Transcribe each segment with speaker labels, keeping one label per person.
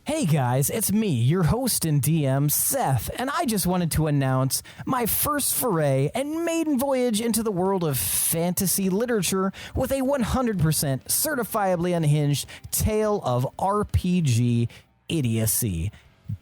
Speaker 1: Hey guys, it's me, your host and DM, Seth, and I just wanted to announce my first foray and maiden voyage into the world of fantasy literature with a 100% certifiably unhinged tale of RPG idiocy.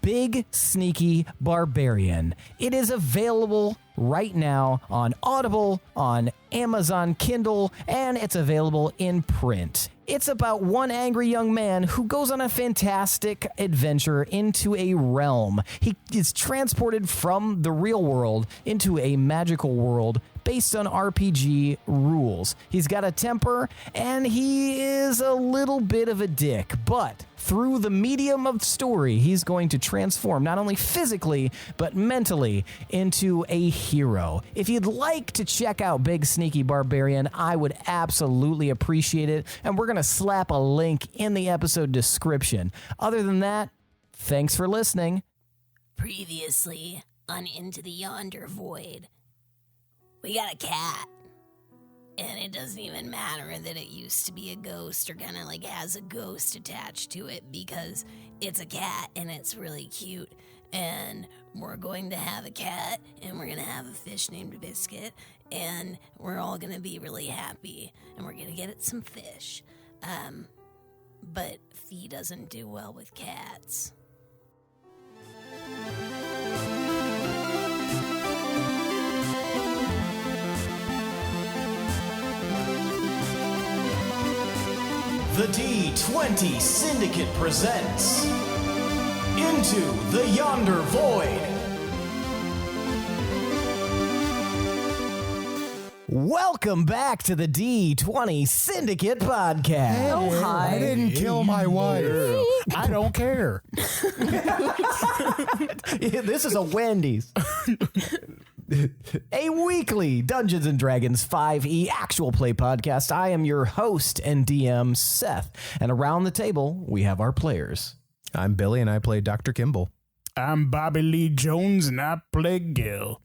Speaker 1: Big Sneaky Barbarian. It is available right now on Audible, on Amazon Kindle, and it's available in print. It's about one angry young man who goes on a fantastic adventure into a realm. He is transported from the real world into a magical world based on RPG rules. He's got a temper, and he is a little bit of a dick, but through the medium of story, he's going to transform not only physically, but mentally into a hero. If you'd like to check out Big Sneaky Barbarian, I would absolutely appreciate it, and we're going to slap a link in the episode description. Other than that, thanks for listening.
Speaker 2: Previously on Into the Yonder Void, we got a cat. And it doesn't even matter that it used to be a ghost or kind of like has a ghost attached to it because it's a cat and it's really cute. And we're going to have a cat and we're going to have a fish named Biscuit and we're all going to be really happy and we're going to get it some fish. But Fee doesn't do well with cats.
Speaker 1: The D20 Syndicate presents Into the Yonder Void. Welcome back to the D20 Syndicate podcast.
Speaker 3: Oh, hi.
Speaker 4: I didn't kill my wife.
Speaker 3: I don't care.
Speaker 1: This is a Wendy's. A weekly Dungeons & Dragons 5e actual play podcast. I am your host and DM, Seth. And around the table, we have our players.
Speaker 4: I'm Billy, and I play Dr. Kimball.
Speaker 3: I'm Bobby Lee Jones, and I play Gil.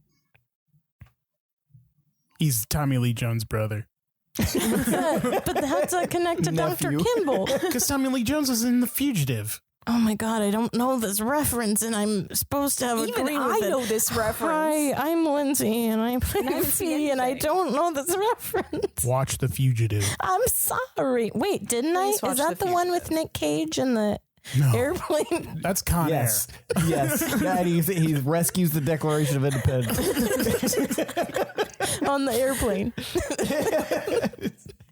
Speaker 3: He's Tommy Lee Jones' brother.
Speaker 5: But how's that connect to Dr. Kimball?
Speaker 3: Because Tommy Lee Jones is in The Fugitive.
Speaker 5: Oh my god, I don't know this reference, and I'm supposed to have
Speaker 6: Even
Speaker 5: agreed
Speaker 6: I
Speaker 5: with it.
Speaker 6: know this reference.
Speaker 5: Hi, I'm Lindsey, and I play Fee, and I don't know this reference.
Speaker 3: Watch The Fugitive.
Speaker 5: I'm sorry. Wait, didn't
Speaker 6: Please
Speaker 5: I?
Speaker 6: watch
Speaker 5: Is that
Speaker 6: The
Speaker 5: the one with Nick Cage and the
Speaker 3: No.
Speaker 5: airplane?
Speaker 3: That's Con
Speaker 1: Yes.
Speaker 3: Air.
Speaker 1: Yes. And he rescues the Declaration of Independence.
Speaker 5: On the airplane.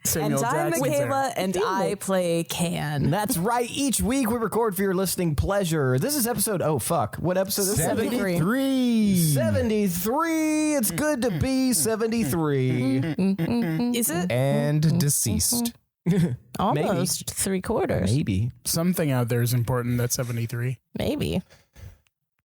Speaker 3: Samuel
Speaker 6: And I'm
Speaker 3: Jackson's
Speaker 6: Michaela,
Speaker 3: Air.
Speaker 6: and I play Can.
Speaker 1: That's right. Each week we record for your listening pleasure. This is episode, what episode is this?
Speaker 4: 73.
Speaker 1: 73. It's good to be 73.
Speaker 6: Is it?
Speaker 4: And deceased.
Speaker 5: Almost three-quarters.
Speaker 1: Maybe.
Speaker 3: Something out there is important. That's 73.
Speaker 5: Maybe.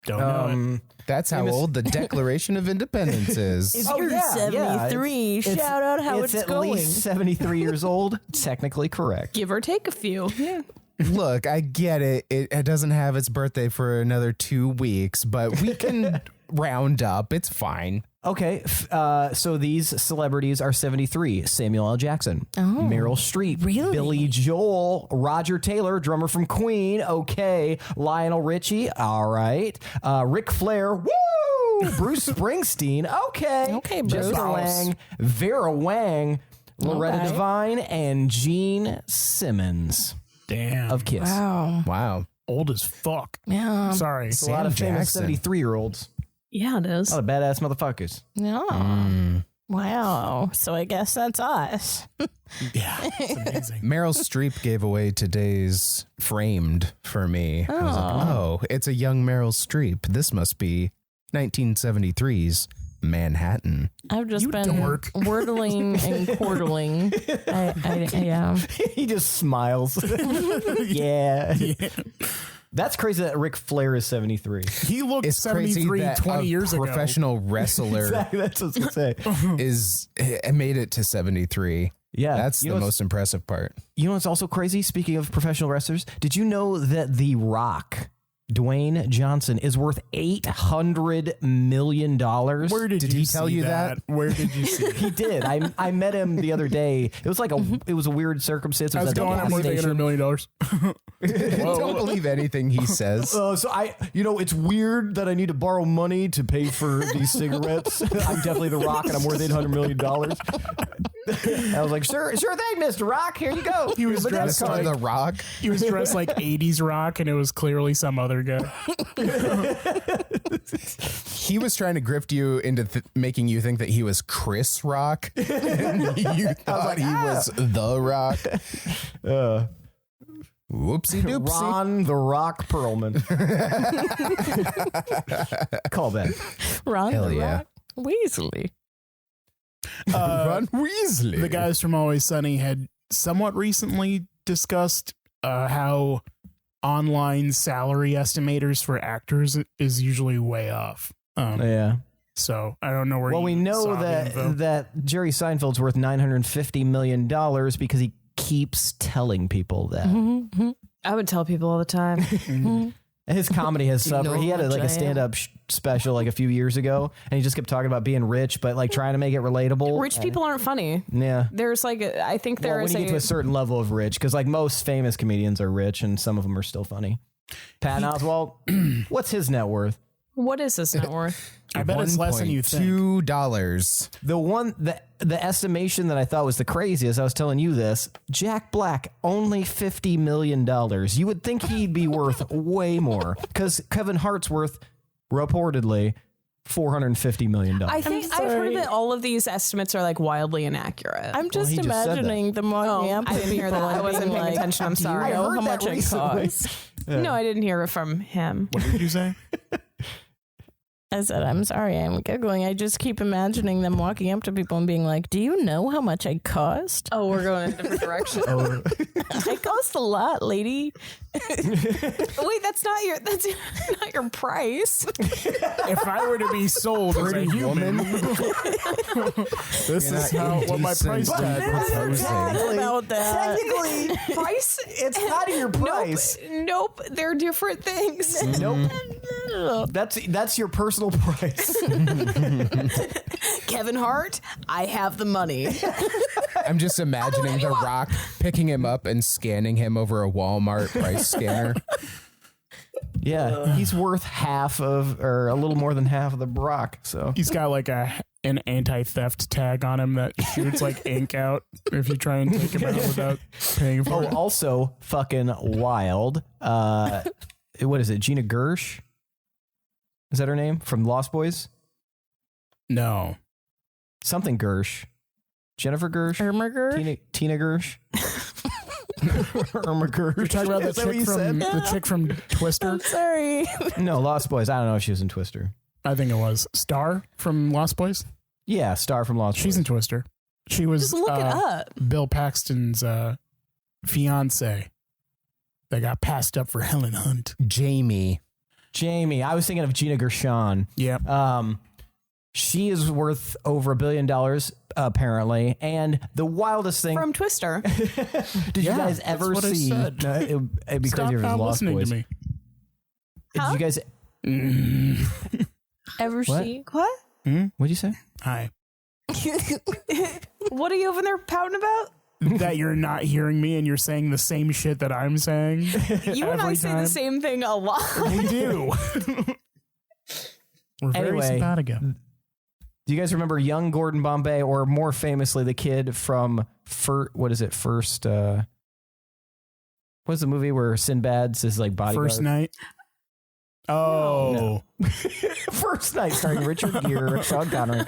Speaker 3: Don't know it.
Speaker 4: That's how old the Declaration of Independence is.
Speaker 5: You're 73.
Speaker 1: It's-
Speaker 5: Shout out how it's
Speaker 1: at
Speaker 5: going.
Speaker 1: least 73 years old. Technically correct.
Speaker 6: Give or take a few. Yeah.
Speaker 4: Look, I get it. It doesn't have its birthday for another 2 weeks, but we can round up. It's fine.
Speaker 1: Okay, so these celebrities are 73. Samuel L. Jackson, Meryl Streep,
Speaker 5: Really?
Speaker 1: Billy Joel, Roger Taylor, drummer from Queen, okay, Lionel Richie, all right, Ric Flair, woo, Bruce Springsteen, okay,
Speaker 5: Okay, Bruce.
Speaker 1: Jessica Lange, Vera Wang, Loretta
Speaker 5: Okay.
Speaker 1: Devine, and Gene Simmons
Speaker 3: Damn.
Speaker 1: of Kiss.
Speaker 5: Wow.
Speaker 4: Wow.
Speaker 3: Old as fuck.
Speaker 5: Yeah.
Speaker 3: Sorry.
Speaker 1: It's a lot of famous
Speaker 4: Jackson.
Speaker 1: 73-year-olds.
Speaker 6: Yeah, it is.
Speaker 1: A lot of badass motherfuckers.
Speaker 5: Yeah. Wow. So I guess that's us.
Speaker 3: Yeah. It's amazing.
Speaker 4: Meryl Streep gave away today's Framed for me. I was like, oh, it's a young Meryl Streep. This must be 1973's Manhattan.
Speaker 5: I've just
Speaker 3: You
Speaker 5: been
Speaker 3: dork.
Speaker 5: wordling and quarterling. Yeah.
Speaker 1: He just smiles. Yeah. That's crazy that Ric Flair is 73.
Speaker 3: He looked
Speaker 4: It's crazy
Speaker 3: 73
Speaker 4: that
Speaker 3: 20
Speaker 4: a
Speaker 3: years ago.
Speaker 4: professional wrestler
Speaker 1: Exactly. That's what I was going to say.
Speaker 4: made it to 73.
Speaker 1: Yeah.
Speaker 4: That's
Speaker 1: you
Speaker 4: the
Speaker 1: know
Speaker 4: most impressive part.
Speaker 1: You know what's also crazy? Speaking of professional wrestlers, did you know that The Rock Dwayne Johnson is worth $800 million.
Speaker 3: Where did
Speaker 4: he
Speaker 3: you
Speaker 4: tell
Speaker 3: see
Speaker 4: you
Speaker 3: that? Where did you see it?
Speaker 1: He did. I met him the other day. It was like it was a weird circumstance. It was
Speaker 3: How's it
Speaker 1: at the
Speaker 3: going?
Speaker 1: gas
Speaker 3: I'm worth
Speaker 1: station.
Speaker 3: $800 million.
Speaker 4: Don't believe anything he says.
Speaker 1: So it's weird that I need to borrow money to pay for these cigarettes. I'm definitely the Rock, and I'm worth $800 million. I was like, sure thing, Mr. Rock. Here you go.
Speaker 3: He was dressed
Speaker 4: Mr.
Speaker 3: like
Speaker 4: The Rock.
Speaker 3: He was dressed like 80s Rock, and it was clearly some other guy.
Speaker 4: He was trying to grift you into making you think that he was Chris Rock. And you thought he was The Rock. Whoopsie doopsie.
Speaker 1: Ron the Rock Perlman. Call back.
Speaker 5: Ron
Speaker 4: Hell
Speaker 5: the
Speaker 4: yeah.
Speaker 5: Rock Weasley.
Speaker 4: Ron Weasley.
Speaker 3: The guys from Always Sunny had somewhat recently discussed how online salary estimators for actors is usually way off.
Speaker 1: Yeah.
Speaker 3: So I don't know where.
Speaker 1: Well, we know that Jerry Seinfeld's worth $950 million because he keeps telling people that.
Speaker 6: I would tell people all the time.
Speaker 1: His comedy has suffered.
Speaker 5: know
Speaker 1: He had
Speaker 5: how much I
Speaker 1: a stand-up special like a few years ago, and he just kept talking about being rich, but like trying to make it relatable.
Speaker 6: Rich people aren't funny.
Speaker 1: Yeah.
Speaker 6: There's like, I think
Speaker 1: Well,
Speaker 6: there
Speaker 1: when
Speaker 6: is
Speaker 1: you get to a certain level of rich, because like most famous comedians are rich, and some of them are still funny. Patton Oswalt, what's his net worth?
Speaker 6: What is this net worth?
Speaker 3: I bet it's less than you think.
Speaker 4: $2.
Speaker 1: The estimation that I thought was the craziest, I was telling you this, Jack Black, only $50 million. You would think he'd be worth way more, because Kevin Hart's worth, reportedly, $450 million.
Speaker 6: I think I've heard that all of these estimates are like wildly inaccurate.
Speaker 5: I'm just
Speaker 1: he just said that.
Speaker 5: imagining the walking up to
Speaker 6: I didn't hear
Speaker 5: people
Speaker 6: that. I
Speaker 5: and
Speaker 6: wasn't
Speaker 5: being
Speaker 6: paying
Speaker 5: like,
Speaker 6: attention. I'm
Speaker 5: "Do you
Speaker 6: sorry.
Speaker 5: know
Speaker 1: I heard
Speaker 5: how
Speaker 1: that
Speaker 5: much it
Speaker 1: recently."
Speaker 5: costs?
Speaker 6: No, I didn't hear it from him.
Speaker 3: What did you say?
Speaker 5: I said, I'm sorry, I'm giggling. I just keep imagining them walking up to people and being like, do you know how much I cost?
Speaker 6: Oh, we're going in a different direction.
Speaker 5: I cost a lot, lady.
Speaker 6: Wait, that's not your price.
Speaker 3: If I were to be sold as a human, this is what my price tag was.
Speaker 5: About that.
Speaker 1: Technically,
Speaker 6: Price?
Speaker 1: it's not your price.
Speaker 6: Nope, they're different things.
Speaker 1: Nope. That's your personal price.
Speaker 6: Kevin Hart, I have the money.
Speaker 4: I'm just imagining The Rock picking him up and scanning him over a Walmart price scanner.
Speaker 1: Yeah, he's worth half of, or a little more than half of the Brock. So
Speaker 3: He's got like an anti-theft tag on him that shoots like ink out if you try and take him out without paying for it.
Speaker 1: also fucking wild. What is it? Gina Gersh? Is that her name from Lost Boys?
Speaker 3: No.
Speaker 1: Something Gersh. Jennifer Gersh?
Speaker 5: Ermiger?
Speaker 1: Tina Gersh? Irma Gersh.
Speaker 3: You're talking about the chick from Twister?
Speaker 5: I'm sorry.
Speaker 1: No, Lost Boys. I don't know if she was in Twister.
Speaker 3: I think it was Star from Lost Boys.
Speaker 1: Yeah, Star from Lost Boys.
Speaker 3: She's in Twister. She was
Speaker 6: Just look it up.
Speaker 3: Bill Paxton's fiance that got passed up for Helen Hunt.
Speaker 4: Jamie.
Speaker 1: I was thinking of Gina Gershon.
Speaker 3: Yeah.
Speaker 1: She is worth over $1 billion, apparently. And the wildest thing...
Speaker 6: From Twister.
Speaker 1: Did you guys ever
Speaker 3: that's what I
Speaker 1: see...
Speaker 3: said.
Speaker 1: No, it'd be
Speaker 3: Stop
Speaker 1: crazier if it was
Speaker 3: not
Speaker 1: Lost
Speaker 3: listening
Speaker 1: Boys.
Speaker 3: to me.
Speaker 1: Did you guys...
Speaker 5: Ever
Speaker 1: What?
Speaker 5: see?
Speaker 6: What?
Speaker 1: What'd you say?
Speaker 3: Hi.
Speaker 6: What are you over there pouting about?
Speaker 3: That you're not hearing me and you're saying the same shit that I'm saying.
Speaker 6: You and I
Speaker 3: every
Speaker 6: say
Speaker 3: time.
Speaker 6: the same thing a lot.
Speaker 3: We do. We're very
Speaker 1: Anyway.
Speaker 3: simpatico.
Speaker 1: Do you guys remember young Gordon Bombay, or more famously, the kid from what is it? First, what's the movie where Sinbad's his like bodyguard?
Speaker 3: First night. Oh.
Speaker 1: First Night, starring Richard Gere, Sean Connery.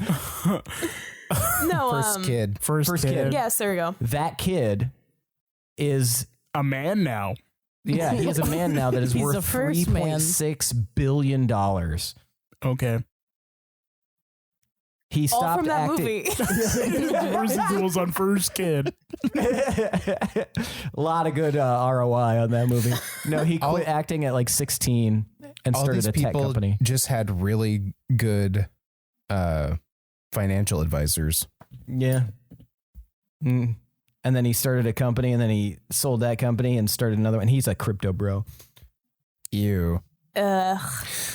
Speaker 6: No,
Speaker 4: First kid.
Speaker 3: First kid.
Speaker 6: Yes, there we go.
Speaker 1: That kid is,
Speaker 3: A man now.
Speaker 1: yeah, he is a man now that is
Speaker 5: He's
Speaker 1: worth
Speaker 5: the first man.
Speaker 1: $3.6 billion.
Speaker 3: Okay.
Speaker 1: He
Speaker 6: All
Speaker 1: stopped
Speaker 6: from that
Speaker 1: acting.
Speaker 6: movie.
Speaker 3: Residuals on first kid.
Speaker 1: A lot of good ROI on that movie. No, he quit acting at like 16 and
Speaker 4: All
Speaker 1: started
Speaker 4: these
Speaker 1: a tech
Speaker 4: people
Speaker 1: company.
Speaker 4: just had really good financial advisors.
Speaker 1: Yeah. And then he started a company, and then he sold that company and started another one. He's a crypto bro.
Speaker 4: Ew.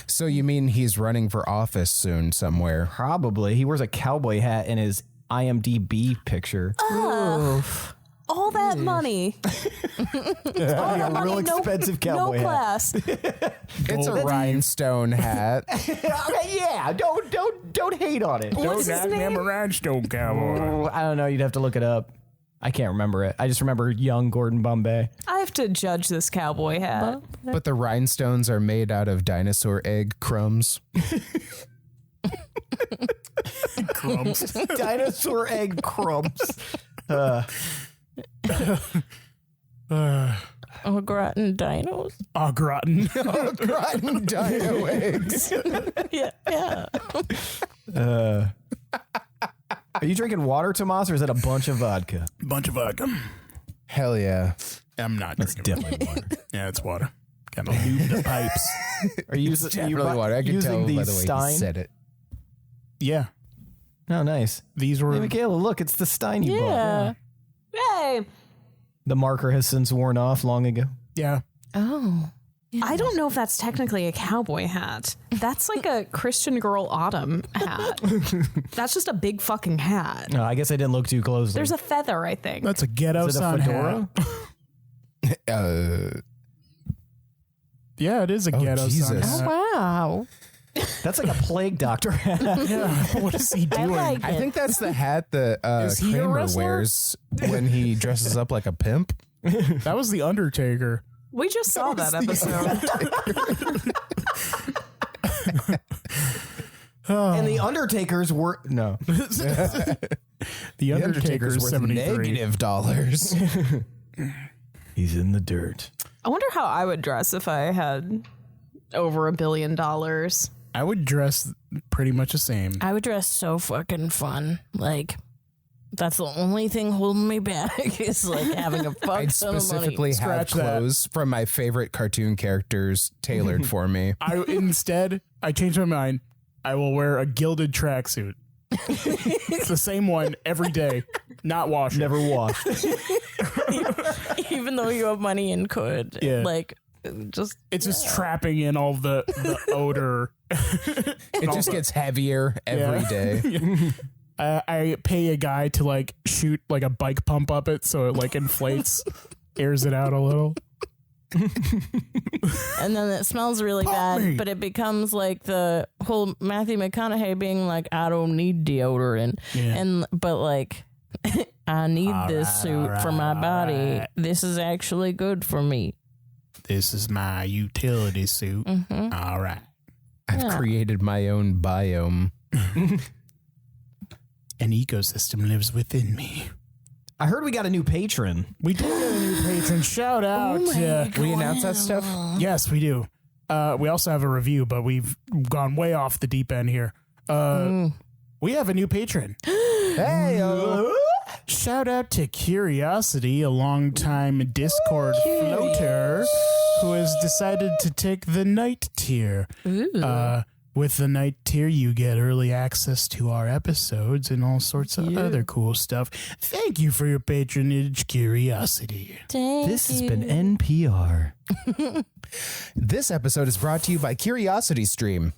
Speaker 4: So you mean he's running for office soon somewhere?
Speaker 1: Probably. He wears a cowboy hat in his IMDb picture.
Speaker 6: All that money.
Speaker 1: A real expensive cowboy
Speaker 6: no
Speaker 1: hat.
Speaker 6: class.
Speaker 4: It's a rhinestone hat.
Speaker 1: Okay, yeah, don't hate on it.
Speaker 6: What's his name?
Speaker 3: a rhinestone cowboy.
Speaker 1: Oh, I don't know. You'd have to look it up. I can't remember it. I just remember young Gordon Bombay.
Speaker 6: I have to judge this cowboy hat.
Speaker 4: But the rhinestones are made out of dinosaur egg crumbs.
Speaker 3: Crumbs.
Speaker 1: Dinosaur egg crumbs.
Speaker 5: Au gratin dinos.
Speaker 3: Au gratin.
Speaker 4: Rotten dino eggs.
Speaker 5: Yeah.
Speaker 1: Are you drinking water, Tomas, or is that a bunch of vodka?
Speaker 3: Bunch of vodka.
Speaker 4: Hell yeah.
Speaker 3: I'm not
Speaker 1: That's
Speaker 3: drinking
Speaker 1: definitely water.
Speaker 3: Yeah, it's water. Got to lube the pipes.
Speaker 1: Are you using
Speaker 4: Definitely water. I can
Speaker 1: using
Speaker 4: tell by
Speaker 1: these
Speaker 4: the way
Speaker 1: Stein?
Speaker 4: he said it.
Speaker 3: Yeah.
Speaker 1: Oh, nice.
Speaker 3: These were...
Speaker 1: Hey, Michaela, look, it's the Stein you bought.
Speaker 5: Yeah.
Speaker 6: Hey,
Speaker 1: The marker has since worn off long ago.
Speaker 3: Yeah.
Speaker 5: Oh.
Speaker 6: I don't know if that's technically a cowboy hat. That's like a Christian Girl Autumn hat. That's just a big fucking hat.
Speaker 1: No, I guess I didn't look too closely.
Speaker 6: There's a feather, I think.
Speaker 3: That's a ghetto
Speaker 1: Is it a
Speaker 3: sun
Speaker 1: fedora?
Speaker 3: hat. Yeah, it is a
Speaker 4: Oh,
Speaker 3: ghetto sun
Speaker 4: Jesus.
Speaker 3: hat.
Speaker 5: Wow.
Speaker 1: That's like a plague doctor hat.
Speaker 3: Yeah. What is he doing?
Speaker 5: like
Speaker 4: I think that's the hat that
Speaker 3: Is he a
Speaker 4: Kramer
Speaker 3: wrestler?
Speaker 4: wears when he dresses up like a pimp.
Speaker 3: That was the Undertaker.
Speaker 6: We just saw that episode.
Speaker 1: And the Undertakers were... No.
Speaker 3: The
Speaker 4: The
Speaker 3: Undertaker's
Speaker 4: worth
Speaker 3: 73.
Speaker 4: negative dollars.
Speaker 1: He's in the dirt.
Speaker 6: I wonder how I would dress if I had over $1 billion.
Speaker 3: I would dress pretty much the same.
Speaker 5: I would dress so fucking fun. Like, that's the only thing holding me back is like having a fuck
Speaker 4: I'd
Speaker 5: ton of money.
Speaker 4: specifically have
Speaker 3: Scratch that.
Speaker 4: clothes from my favorite cartoon characters tailored for me.
Speaker 3: Instead, I changed my mind. I will wear a gilded tracksuit. It's the same one every day, not washed.
Speaker 1: Never washed.
Speaker 5: Even though you have money and could.
Speaker 3: Yeah.
Speaker 5: Like, just.
Speaker 3: It's just trapping in all the odor.
Speaker 4: It just gets heavier every day.
Speaker 3: I pay a guy to like shoot like a bike pump up it so it like inflates, airs it out a little.
Speaker 5: And then it smells really bad,
Speaker 3: me.
Speaker 5: but it becomes like the whole Matthew McConaughey being like, I don't need deodorant.
Speaker 3: Yeah.
Speaker 5: But like, I need this suit for my body.
Speaker 3: right.
Speaker 5: This is actually good for me.
Speaker 3: This is my utility suit. All right.
Speaker 4: I've created my own biome.
Speaker 3: An ecosystem lives within me.
Speaker 1: I heard we got a new patron.
Speaker 3: We did get a new patron. Shout out.
Speaker 4: We announce that stuff?
Speaker 3: Yes, we do. We also have a review, but we've gone way off the deep end here. We have a new patron.
Speaker 4: Hey,
Speaker 3: Shout out to Curiosity, a longtime Discord floater who has decided to take the night tier. With the night tier, you get early access to our episodes and all sorts of other cool stuff. Thank you for your patronage, Curiosity.
Speaker 1: This has been NPR.
Speaker 4: This episode is brought to you by Curiosity Stream.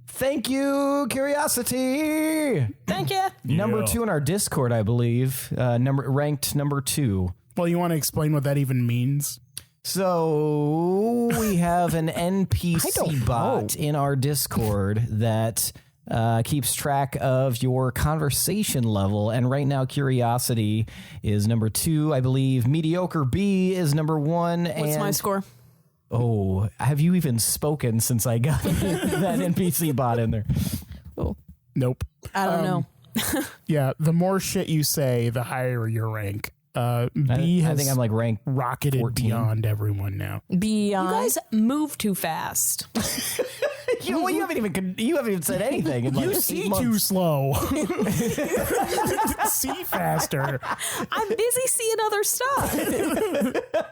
Speaker 1: Thank you, Curiosity.
Speaker 6: Thank you.
Speaker 1: Number 2 in our Discord, I believe. Ranked number 2.
Speaker 3: Well, you want to explain what that even means?
Speaker 1: So we have an NPC bot in our Discord that keeps track of your conversation level. And right now, Curiosity is number 2. I believe Mediocre B is number 1.
Speaker 6: What's my score?
Speaker 1: Oh, have you even spoken since I got that NPC bot in there?
Speaker 3: Nope.
Speaker 6: I don't know.
Speaker 3: Yeah, the more shit you say, the higher your rank. B has
Speaker 1: I think I'm like ranked
Speaker 3: rocketed
Speaker 1: 14.
Speaker 3: beyond everyone now.
Speaker 5: Beyond.
Speaker 6: You guys move too fast.
Speaker 1: you haven't even said anything. In like
Speaker 3: You
Speaker 1: 8
Speaker 3: see
Speaker 1: months.
Speaker 3: too slow. See faster.
Speaker 6: I'm busy seeing other stuff.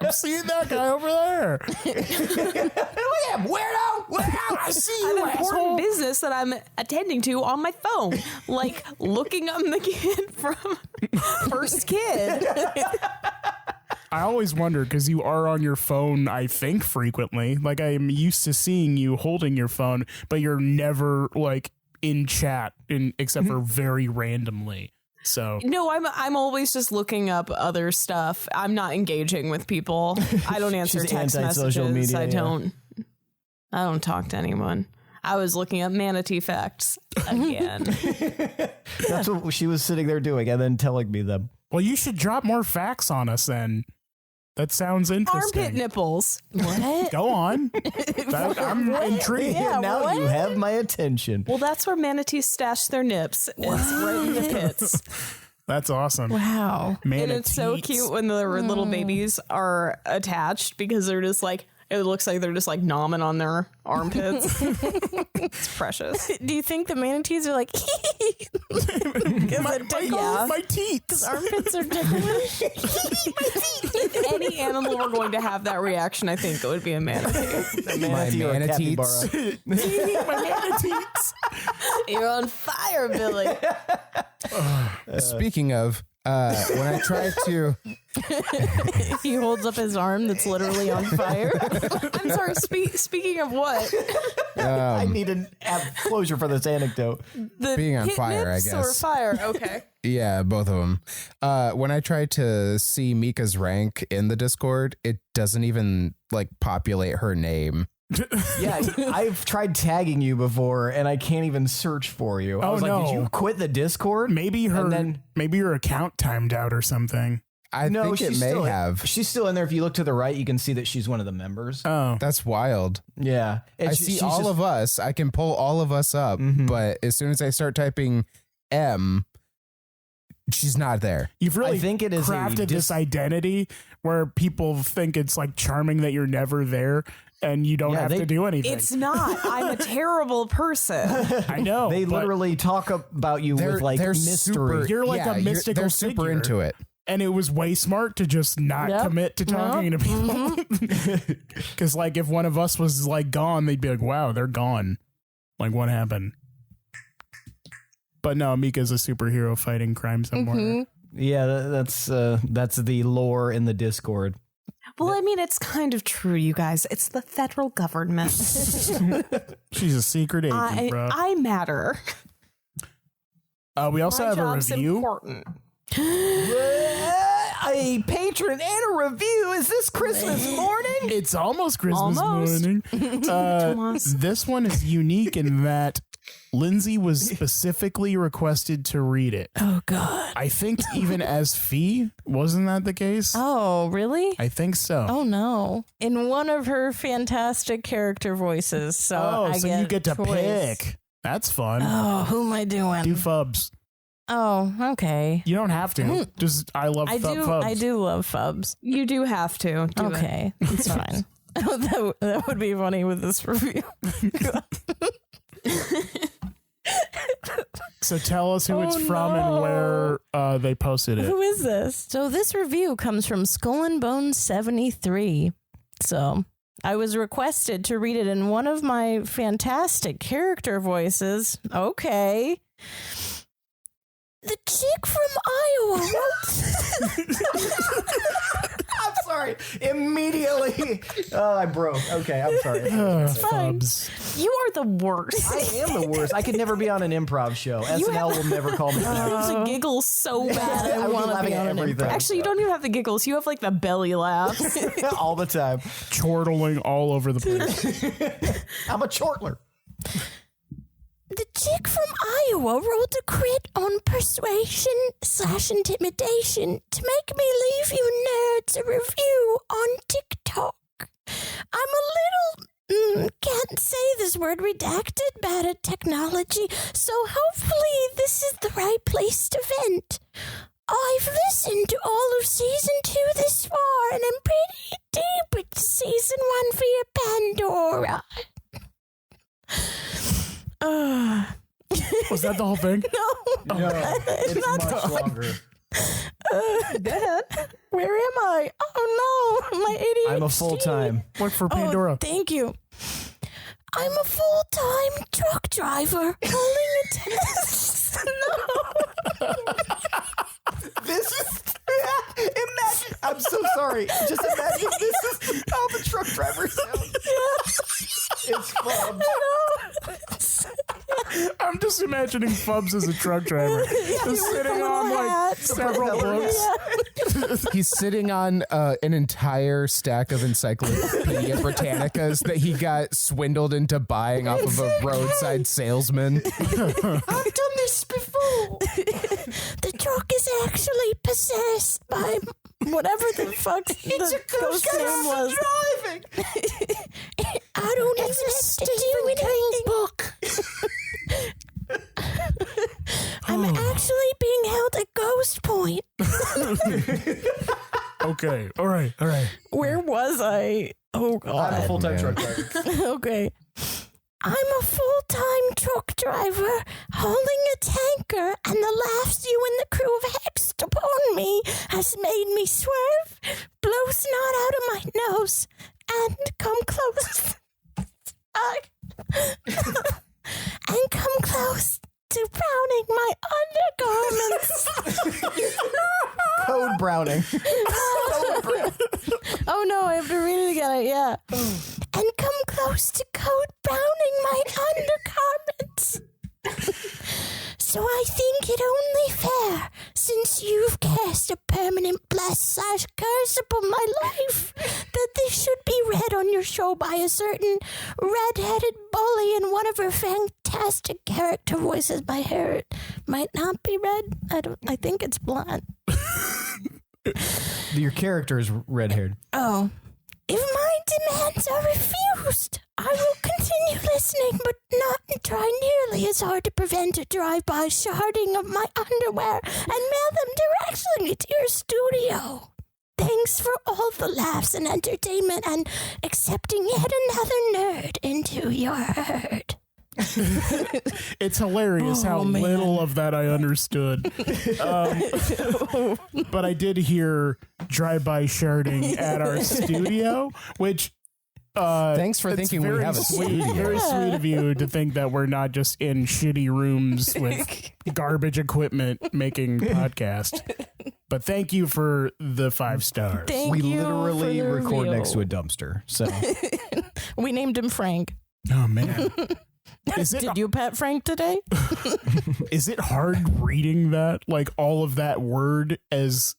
Speaker 3: I'm seeing that guy over there.
Speaker 1: I see
Speaker 6: I
Speaker 1: you,
Speaker 6: have important business that I'm attending to on my phone, like looking up the kid from First Kid.
Speaker 3: I always wonder, because you are on your phone, I think, frequently. Like, I'm used to seeing you holding your phone, but you're never, like, in chat, except for very randomly. So
Speaker 6: No, I'm always just looking up other stuff. I'm not engaging with people. I don't answer
Speaker 1: She's
Speaker 6: text
Speaker 1: anti-social
Speaker 6: messages.
Speaker 1: media,
Speaker 6: I don't talk to anyone. I was looking up manatee facts again.
Speaker 1: That's what she was sitting there doing and then telling me them.
Speaker 3: well, you should drop more facts on us then. That sounds interesting.
Speaker 6: Armpit nipples.
Speaker 5: What?
Speaker 3: Go on. I'm intrigued.
Speaker 5: Yeah,
Speaker 1: now
Speaker 5: what?
Speaker 1: you have my attention.
Speaker 6: Well, that's where manatees stash their nips. It's right in the pits.
Speaker 3: That's awesome.
Speaker 5: Wow.
Speaker 6: And it's so
Speaker 3: Manatees.
Speaker 6: cute when the little babies are attached because they're just like, it looks like they're just like nomming on their armpits. It's precious.
Speaker 5: Do you think the manatees are like,
Speaker 3: My teeth.
Speaker 5: armpits are ticklish?
Speaker 6: If any animal were going to have that reaction, I think it would be a manatee.
Speaker 4: My
Speaker 1: Manatee or a
Speaker 4: manatees.
Speaker 1: capybara.
Speaker 3: My manatees.
Speaker 6: You're on fire, Billy.
Speaker 4: Speaking of, when I try to,
Speaker 5: He holds up his arm that's literally on fire.
Speaker 6: I'm sorry. Speaking of what?
Speaker 1: I need to have closure for this anecdote.
Speaker 6: The
Speaker 4: Being on
Speaker 6: hit
Speaker 4: fire, I
Speaker 6: nips or
Speaker 4: guess.
Speaker 6: fire? Okay.
Speaker 4: yeah, both of them. When I try to see Mika's rank in the Discord, it doesn't even like populate her name.
Speaker 1: Yeah, I've tried tagging you before, and I can't even search for you. I was like, did you quit the Discord?
Speaker 3: Maybe maybe your account timed out or something.
Speaker 4: I think it may have.
Speaker 1: She's still in there. If you look to the right, you can see that she's one of the members.
Speaker 3: Oh,
Speaker 4: That's wild.
Speaker 1: Yeah.
Speaker 4: I see all of us. I can pull all of us up, but as soon as I start typing M, she's not there.
Speaker 3: you've really
Speaker 1: I think it is
Speaker 3: crafted this identity where people think it's like charming that you're never there and you don't have to do anything.
Speaker 6: It's not. I'm a terrible person.
Speaker 3: I know.
Speaker 1: They
Speaker 3: but
Speaker 1: literally talk about you with like
Speaker 4: they're
Speaker 1: mystery.
Speaker 4: super.
Speaker 3: You're like a mystical
Speaker 4: They're super
Speaker 3: figure.
Speaker 4: into it.
Speaker 3: And it was way smart to just not
Speaker 5: Yep.
Speaker 3: commit to talking to people. Because, like, if one of us was, like, gone, they'd be like, wow, they're gone. Like, what happened? But no, Mika's a superhero fighting crime somewhere.
Speaker 1: Yeah, that's the lore in the Discord.
Speaker 6: Well, I mean, it's kind of true, you guys. It's the federal government.
Speaker 3: She's a secret agent, bro.
Speaker 6: I matter.
Speaker 3: We also
Speaker 6: My
Speaker 3: have a
Speaker 6: job's
Speaker 3: review.
Speaker 6: important.
Speaker 1: A patron and a review. Is this Christmas morning?
Speaker 3: It's almost Christmas
Speaker 6: Almost.
Speaker 3: morning.
Speaker 6: Tomas.
Speaker 3: This one is unique in that Lindsey was specifically requested to read it.
Speaker 5: Oh, God.
Speaker 3: I think even as Fee, wasn't that the case?
Speaker 5: Oh, really?
Speaker 3: I think so.
Speaker 5: Oh, no. In one of her fantastic character voices. So I
Speaker 3: you get to
Speaker 5: choice.
Speaker 3: pick. That's fun.
Speaker 5: Oh, who am I doing?
Speaker 3: Do Fubs.
Speaker 5: Oh, okay.
Speaker 3: You don't have to. Just I love Fubs.
Speaker 5: I do love Fubs.
Speaker 6: You do have to. Do it.
Speaker 5: Okay, it's fine. that would be funny with this review.
Speaker 3: So tell us who it's from and where they posted it.
Speaker 5: Who is this? So this review comes from Skull and Bones 73. So I was requested to read it in one of my fantastic character voices. Okay. The chick from Iowa
Speaker 1: I'm sorry. Immediately. Oh, I broke. Okay, I'm sorry.
Speaker 5: fine.
Speaker 3: Fubs.
Speaker 6: You are the worst.
Speaker 1: I am the worst. I could never be on an improv show. SNL will never call me back.
Speaker 6: You have to giggle so bad.
Speaker 1: I would be
Speaker 5: wanna
Speaker 1: laughing
Speaker 5: be
Speaker 1: at
Speaker 5: on an
Speaker 1: everything.
Speaker 6: Actually, you don't even have the giggles. You have like the belly laughs.
Speaker 1: all the time.
Speaker 3: Chortling all over the place.
Speaker 1: I'm a chortler.
Speaker 5: The chick from Iowa rolled a crit on persuasion/intimidation to make me leave you nerds a review on TikTok. I'm a little, can't say this word, redacted, bad at technology, so hopefully this is the right place to vent. I've listened to all of Season 2 this far, and I'm pretty deep into Season 1 via Pandora.
Speaker 3: Was that the whole thing?
Speaker 5: No.
Speaker 1: No, it's much longer.
Speaker 5: Dad, where am I? Oh no, my ADHD.
Speaker 1: I'm a full-time.
Speaker 3: Work for Pandora.
Speaker 5: Oh, thank you. I'm a full-time truck driver holding a test. No.
Speaker 1: This Imagine. I'm so sorry. Just imagine this is how the truck driver sounds. It's fun.
Speaker 3: I'm just imagining Fubs as a truck driver. Just sitting on like several books.
Speaker 4: He's sitting on an entire stack of Encyclopedia Britannicas that he got swindled into buying off of a roadside salesman.
Speaker 5: I've done this before. The truck is actually possessed by whatever the fuck the ghost name was.
Speaker 1: Driving.
Speaker 5: I don't even have to do anything. Book. I'm actually being held at Ghost Point.
Speaker 3: Okay. All right.
Speaker 5: Where was I? Oh, God.
Speaker 1: I'm a full-time truck driver.
Speaker 5: Okay. I'm a full-time truck driver holding a tanker, and the laughs you and the crew have hexed upon me has made me swerve, blow snot out of my nose, and come close. And come close to browning my undergarments.
Speaker 1: Code browning.
Speaker 5: Oh no, I have to read it again. Yeah. And come close to code browning my undergarments. So I think it only fair, since you've cast a permanent bless/curse upon my life, that this should be read on your show by a certain red-headed bully in one of her fantastic character voices. My hair might not be red. I think it's blonde.
Speaker 1: Your character is red-haired.
Speaker 5: Oh. If my demands are refused, I will continue listening, but not try nearly as hard to prevent a drive-by sharding of my underwear and mail them directly to your studio. Thanks for all the laughs and entertainment and accepting yet another nerd into your herd.
Speaker 3: It's hilarious how little of that I understood. But I did hear drive-by sharding at our studio, which
Speaker 4: Thanks for
Speaker 3: it's
Speaker 4: thinking we
Speaker 3: very
Speaker 4: have a
Speaker 3: sweet,
Speaker 4: studio.
Speaker 3: very sweet of you to think that we're not just in shitty rooms with garbage equipment making podcast. But thank you for the 5 stars.
Speaker 5: Thank
Speaker 1: We
Speaker 5: you
Speaker 1: literally
Speaker 5: for the
Speaker 1: record
Speaker 5: reveal.
Speaker 1: next to a dumpster. So
Speaker 5: We named him Frank.
Speaker 3: Oh man.
Speaker 5: Did you pet Frank today?
Speaker 3: Is it hard reading that, like all of that word as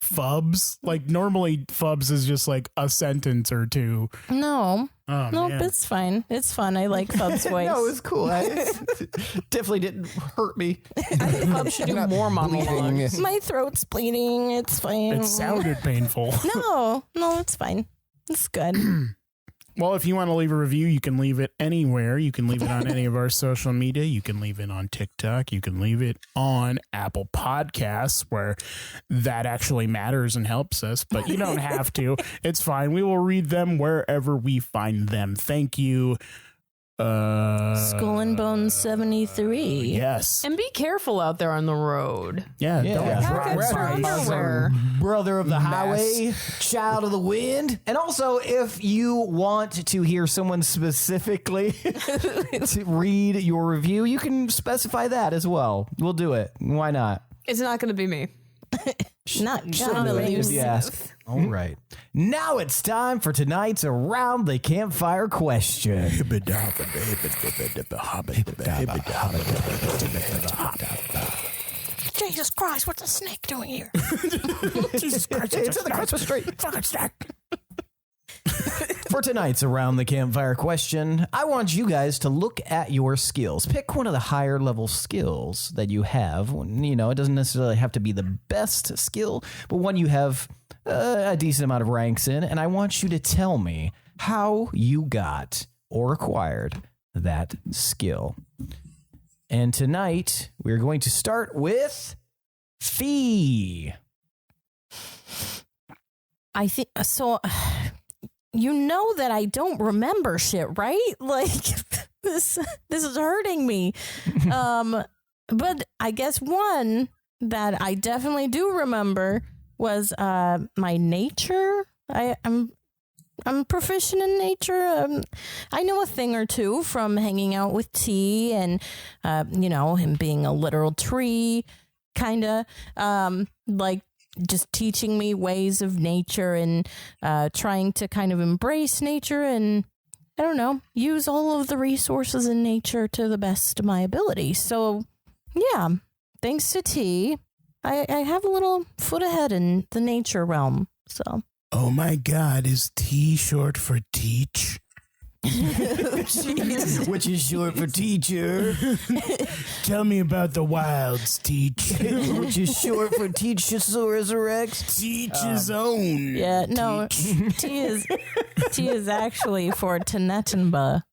Speaker 3: Fubs? Like normally Fubs is just like a sentence or two.
Speaker 5: No.
Speaker 3: Oh,
Speaker 5: Nope,
Speaker 3: man.
Speaker 5: it's fine. It's fun. I like Fub's voice.
Speaker 1: no, it was cool. Definitely didn't hurt me.
Speaker 6: I think Pub should do more monologues.
Speaker 5: My throat's bleeding. It's fine.
Speaker 3: It sounded painful.
Speaker 5: No, it's fine. It's good.
Speaker 3: Well, if you want to leave a review, you can leave it anywhere. You can leave it on any of our social media. You can leave it on TikTok. You can leave it on Apple Podcasts, where that actually matters and helps us. But you don't have to. It's fine. We will read them wherever we find them. Thank you.
Speaker 5: Skull and Bones 73.
Speaker 3: Yes.
Speaker 6: And be careful out there on the road.
Speaker 3: Yeah.
Speaker 1: Yeah.
Speaker 3: Don't
Speaker 1: Pack
Speaker 3: drive
Speaker 6: extra
Speaker 3: by
Speaker 6: underwear.
Speaker 1: Brother of the highway, child of the wind. And also, if you want to hear someone specifically to read your review, you can specify that as well. We'll do it. Why not?
Speaker 6: It's not going to be me.
Speaker 5: Not
Speaker 1: If
Speaker 5: gonna
Speaker 1: you ask. All right. Now it's time for tonight's Around the Campfire question.
Speaker 5: Jesus Christ, what's a snake doing here?
Speaker 1: Jesus Christ, it's in the Christmas tree. Fucking stack. For tonight's Around the Campfire question, I want you guys to look at your skills. Pick one of the higher level skills that you have. You know, it doesn't necessarily have to be the best skill, but one you have a decent amount of ranks in. And I want you to tell me how you got or acquired that skill. And tonight, we're going to start with Fee.
Speaker 5: I think so. You know that I don't remember shit, right? Like this is hurting me. But I guess one that I definitely do remember was my nature. I'm proficient in nature. I know a thing or two from hanging out with T and him being a literal tree, kind of like just teaching me ways of nature and trying to kind of embrace nature and, I don't know, use all of the resources in nature to the best of my ability. So, yeah, thanks to T, I have a little foot ahead in the nature realm. So.
Speaker 3: Oh my God, is T short for teach?
Speaker 1: Which is short for teacher.
Speaker 3: Tell me about the wilds, Teach.
Speaker 1: Which is short for Teachosaurus Rex.
Speaker 3: Teach his own.
Speaker 5: Yeah, no, T is actually for Tenetenba.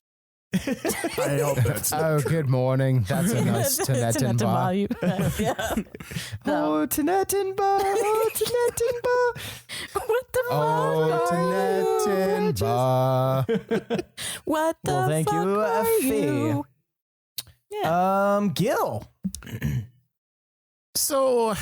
Speaker 3: I hope that's
Speaker 4: Oh, good morning. That's a nice Tenetenba.
Speaker 5: Yeah.
Speaker 1: Oh, Tenetenba. Oh, Tenetenba.
Speaker 5: What the fuck?
Speaker 4: Oh, Tenetenba.
Speaker 5: What the
Speaker 1: Well, thank
Speaker 5: fuck
Speaker 1: you,
Speaker 5: are
Speaker 1: Fee.
Speaker 5: you? Yeah.
Speaker 1: Gil.
Speaker 3: So,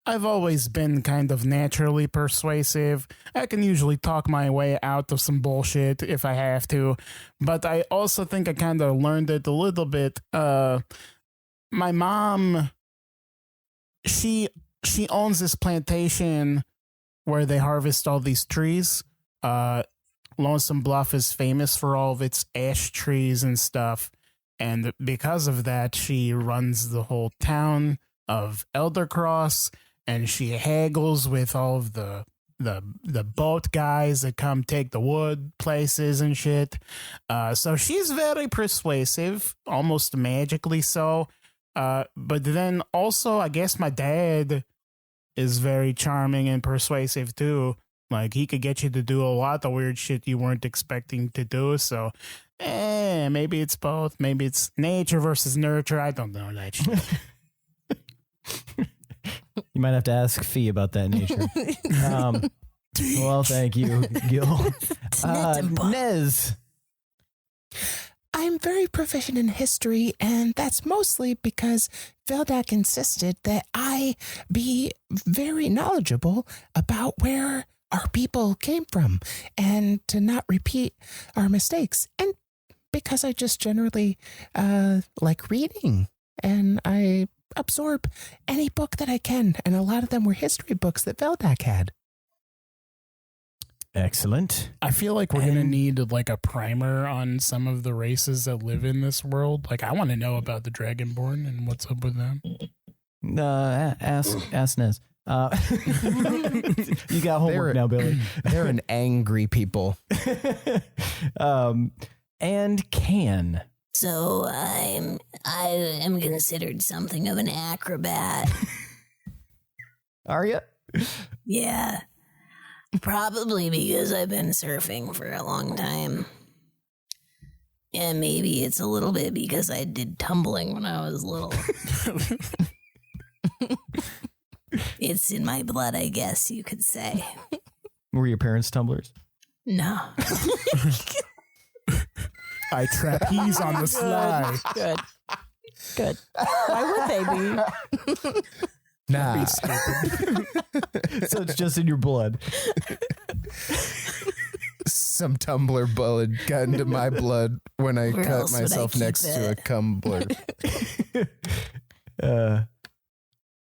Speaker 3: I've always been kind of naturally persuasive. I can usually talk my way out of some bullshit if I have to, but I also think I kind of learned it a little bit. My mom, she owns this plantation where they harvest all these trees. Lonesome Bluff is famous for all of its ash trees and stuff, and because of that, she runs the whole town of Eldercross. And she haggles with all of the boat guys that come take the wood places and shit. So she's very persuasive, almost magically so. But then also, I guess my dad is very charming and persuasive too. Like, he could get you to do a lot of weird shit you weren't expecting to do. So, maybe it's both. Maybe it's nature versus nurture. I don't know that shit.
Speaker 1: You might have to ask Fee about that nature. Well, thank you, Gil. Nez.
Speaker 7: I'm very proficient in history, and that's mostly because Veldak insisted that I be very knowledgeable about where our people came from and to not repeat our mistakes. And because I just generally like reading, and I absorb any book that I can, and a lot of them were history books that Veldak had.
Speaker 1: Excellent.
Speaker 3: I feel like we're going to need like a primer on some of the races that live in this world. Like, I want to know about the Dragonborn and what's up with them.
Speaker 1: Ask Nez. You got homework now, Billy.
Speaker 4: They're an angry people.
Speaker 1: And Can.
Speaker 2: So I am considered something of an acrobat.
Speaker 1: Are you?
Speaker 2: Yeah. Probably because I've been surfing for a long time. And maybe it's a little bit because I did tumbling when I was little. It's in my blood, I guess you could say.
Speaker 1: Were your parents tumblers?
Speaker 2: No.
Speaker 3: I trapeze on the slide.
Speaker 5: Good. Why would they be?
Speaker 4: Nah.
Speaker 1: So it's just in your blood.
Speaker 4: Some tumbler blood got into my blood when I
Speaker 2: Where
Speaker 4: cut
Speaker 2: else would I
Speaker 4: myself
Speaker 2: keep
Speaker 4: next to a
Speaker 2: it?
Speaker 4: cumbler.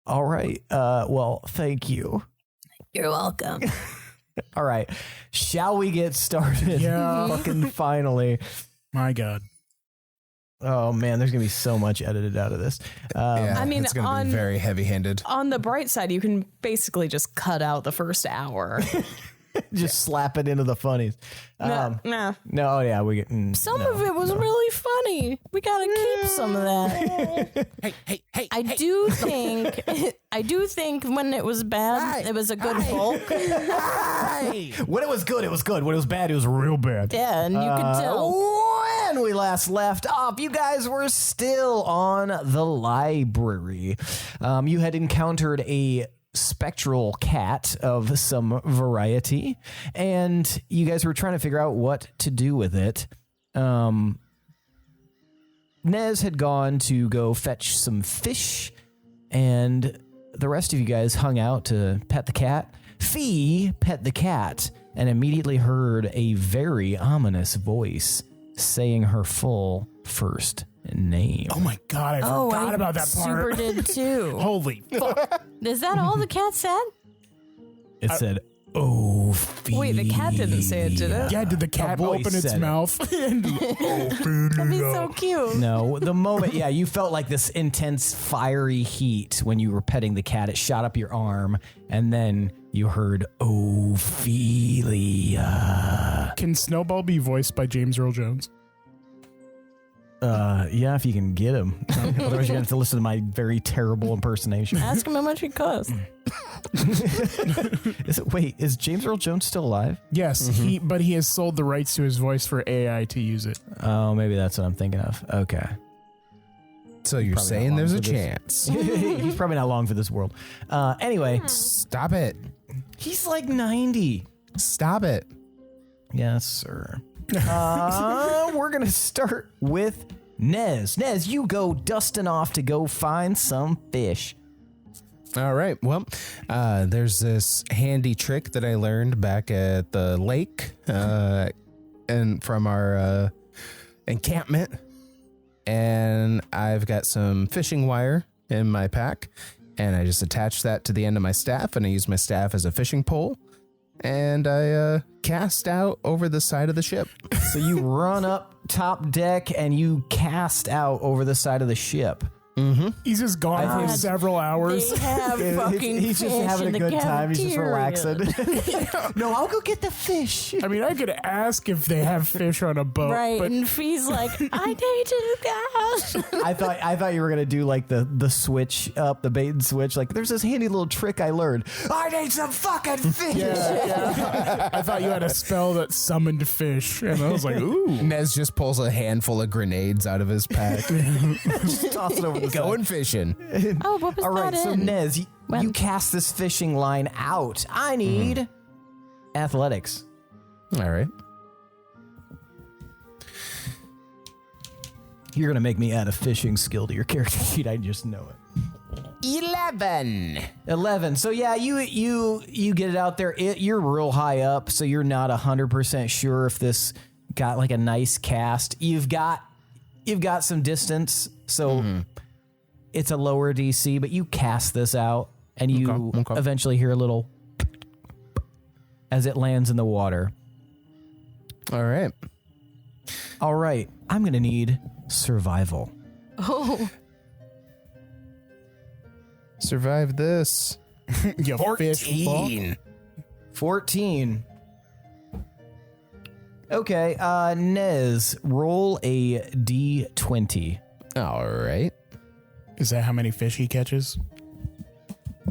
Speaker 1: All right. Well, thank you.
Speaker 2: You're welcome.
Speaker 1: All right. Shall we get started?
Speaker 3: Yeah.
Speaker 1: Fucking finally.
Speaker 3: My God.
Speaker 1: Oh, man. There's going to be so much edited out of this.
Speaker 4: Yeah,
Speaker 6: I mean,
Speaker 4: it's going to
Speaker 6: on-
Speaker 4: be very heavy-handed.
Speaker 6: On the bright side, you can basically just cut out the first hour.
Speaker 1: Just slap it into the funnies.
Speaker 6: Nah.
Speaker 1: No, yeah. We get
Speaker 5: Some of it was really funny. We gotta keep some of that.
Speaker 7: Hey.
Speaker 5: I do think when it was bad, it was a good bulk.
Speaker 1: When it was good, it was good. When it was bad, it was real bad.
Speaker 5: Yeah, and you could tell.
Speaker 1: When we last left off, you guys were still on the library. You had encountered a spectral cat of some variety, and you guys were trying to figure out what to do with it. Nez had gone to go fetch some fish, and the rest of you guys hung out to pet the cat. Fee pet the cat and immediately heard a very ominous voice saying her full first name.
Speaker 3: Oh my God, I forgot about that part.
Speaker 5: Super did too.
Speaker 3: Holy fuck.
Speaker 5: Is that all the cat said?
Speaker 1: It said, "Oh,
Speaker 6: Wait, the cat didn't say it, did it?
Speaker 3: Yeah, did the cat
Speaker 1: voice
Speaker 3: open its
Speaker 1: said it.
Speaker 3: mouth?
Speaker 5: That'd be so cute.
Speaker 1: No, the moment, you felt like this intense fiery heat when you were petting the cat. It shot up your arm, and then you heard Ophelia.
Speaker 3: Can Snowball be voiced by James Earl Jones?
Speaker 1: Yeah, if you can get him. Otherwise, you're going to have to listen to my very terrible impersonation.
Speaker 5: Ask him how much it costs.
Speaker 1: Is James Earl Jones still alive?
Speaker 3: Yes, but he has sold the rights to his voice for AI to use it.
Speaker 1: Oh, maybe that's what I'm thinking of. Okay.
Speaker 4: So you're
Speaker 1: Probably
Speaker 4: saying
Speaker 1: not
Speaker 4: there's a
Speaker 1: long for this.
Speaker 4: chance.
Speaker 1: He's probably not long for this world. Anyway,
Speaker 4: Stop it.
Speaker 1: he's like 90.
Speaker 4: Stop it.
Speaker 1: Yes, sir. We're going to start with Nez. Nez, you go dusting off to go find some fish.
Speaker 4: All right. Well, there's this handy trick that I learned back at the lake and from our encampment. And I've got some fishing wire in my pack. And I just attach that to the end of my staff. And I use my staff as a fishing pole. And I cast out over the side of the ship.
Speaker 1: So you run up top deck and you cast out over the side of the ship.
Speaker 3: He's just gone for several hours.
Speaker 5: They have fucking
Speaker 1: He's just
Speaker 5: fish
Speaker 1: having
Speaker 5: in
Speaker 1: a
Speaker 5: the
Speaker 1: good time. He's just
Speaker 5: cafeteria.
Speaker 1: relaxing. No, I'll go get the fish.
Speaker 3: I mean, I could ask if they have fish on a boat,
Speaker 5: Right,
Speaker 3: but
Speaker 5: and Fee's like, I dated a guy.
Speaker 1: I thought you were gonna do like the switch up, the bait and switch. Like, there's this handy little trick I learned. I need some fucking fish.
Speaker 3: yeah. I thought you had a spell that summoned fish, and I was like, ooh.
Speaker 4: Nez just pulls a handful of grenades out of his pack.
Speaker 1: Just toss it over the side.
Speaker 4: Going fishing.
Speaker 5: Oh, what was
Speaker 1: All right,
Speaker 5: that
Speaker 1: so
Speaker 5: in?
Speaker 1: Nez, you cast this fishing line out. I need athletics.
Speaker 4: All right.
Speaker 1: You're gonna make me add a fishing skill to your character sheet. I just know it. 11. So yeah, you get it out there. You're real high up, so you're not 100% sure if this got like a nice cast. You've got some distance, so it's a lower DC, but you cast this out, and you
Speaker 4: Okay.
Speaker 1: eventually hear a little as it lands in the water.
Speaker 4: All right.
Speaker 1: All right, I'm gonna need survival.
Speaker 5: Oh,
Speaker 4: Survive this.
Speaker 3: You fish fuck.
Speaker 1: 14. Okay, Nez, roll a D20.
Speaker 4: All right.
Speaker 3: Is that how many fish he catches?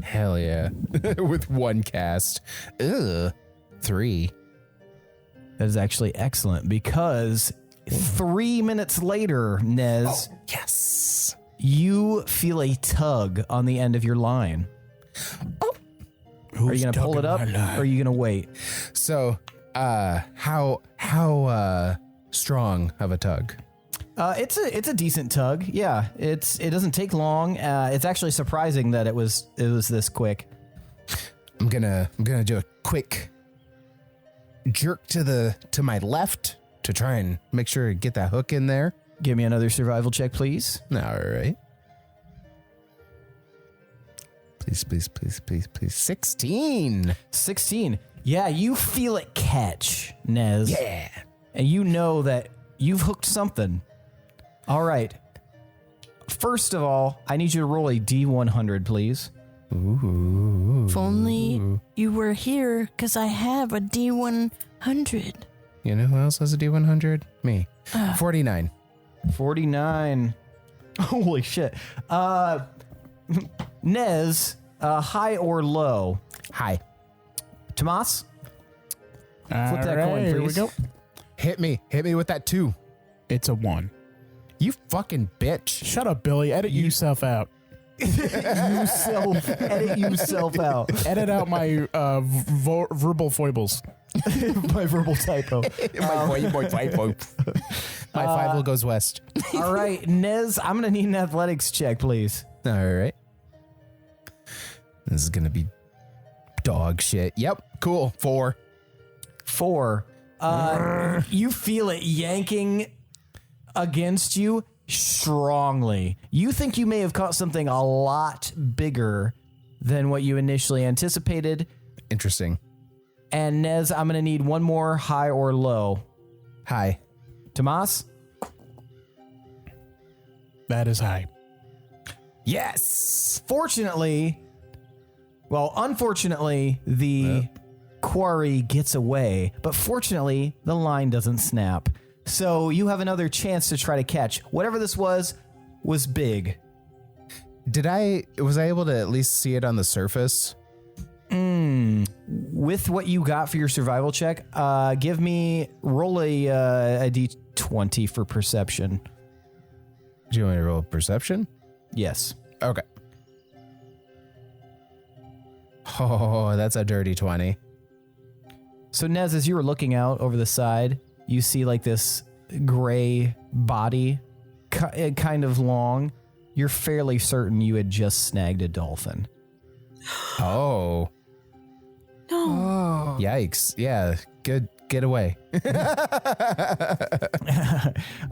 Speaker 4: Hell yeah. With one cast. Ugh. 3.
Speaker 1: That is actually excellent because 3 minutes later, Nez,
Speaker 4: Yes.
Speaker 1: you feel a tug on the end of your line. Are you going to pull it up or are you going to wait?
Speaker 4: So, how strong of a tug?
Speaker 1: It's a decent tug. Yeah, it doesn't take long. It's actually surprising that it was this quick.
Speaker 4: I'm gonna do a quick jerk to my left to try and make sure to get that hook in there.
Speaker 1: Give me another survival check, please.
Speaker 4: All right. Please. 16.
Speaker 1: 16. Yeah, you feel it catch, Nez.
Speaker 4: Yeah.
Speaker 1: And you know that you've hooked something. All right. First of all, I need you to roll a D100, please.
Speaker 4: Ooh.
Speaker 5: if only you were here, because I have a D100.
Speaker 4: You know who else has a D100? Me. 49.
Speaker 1: 49. Holy shit. Nez, high or low?
Speaker 4: Hi.
Speaker 1: Tomas?
Speaker 3: Flip
Speaker 1: that coin,
Speaker 3: Here we
Speaker 1: please.
Speaker 3: go.
Speaker 4: Hit me with that 2.
Speaker 3: It's a 1.
Speaker 4: You fucking bitch.
Speaker 3: Shut up, Billy. Edit yourself out.
Speaker 1: Edit yourself out.
Speaker 3: Edit out my verbal foibles.
Speaker 1: My verbal typo.
Speaker 4: My 5 goes west.
Speaker 1: All right, Nez, I'm going to need an athletics check, please.
Speaker 4: All right. This is going to be dog shit. Yep. Cool. 4.
Speaker 1: 4. You feel it yanking against you strongly. You think you may have caught something a lot bigger than what you initially anticipated.
Speaker 4: Interesting.
Speaker 1: And Nez, I'm going to need one more high or low.
Speaker 4: High.
Speaker 1: Tomas?
Speaker 3: That is high.
Speaker 4: Yes.
Speaker 1: Unfortunately, the quarry gets away, but fortunately, the line doesn't snap. So you have another chance to try to catch. Whatever this was big.
Speaker 4: Was I able to at least see it on the surface?
Speaker 1: With what you got for your survival check, roll a d20 for perception.
Speaker 4: Do you want me to roll perception?
Speaker 1: Yes.
Speaker 4: Okay. Oh, that's a dirty 20.
Speaker 1: So Nez, as you were looking out over the side, you see like this gray body, kind of long. You're fairly certain you had just snagged a dolphin.
Speaker 4: Oh.
Speaker 6: No.
Speaker 4: Yikes. Yeah. Good. Get away.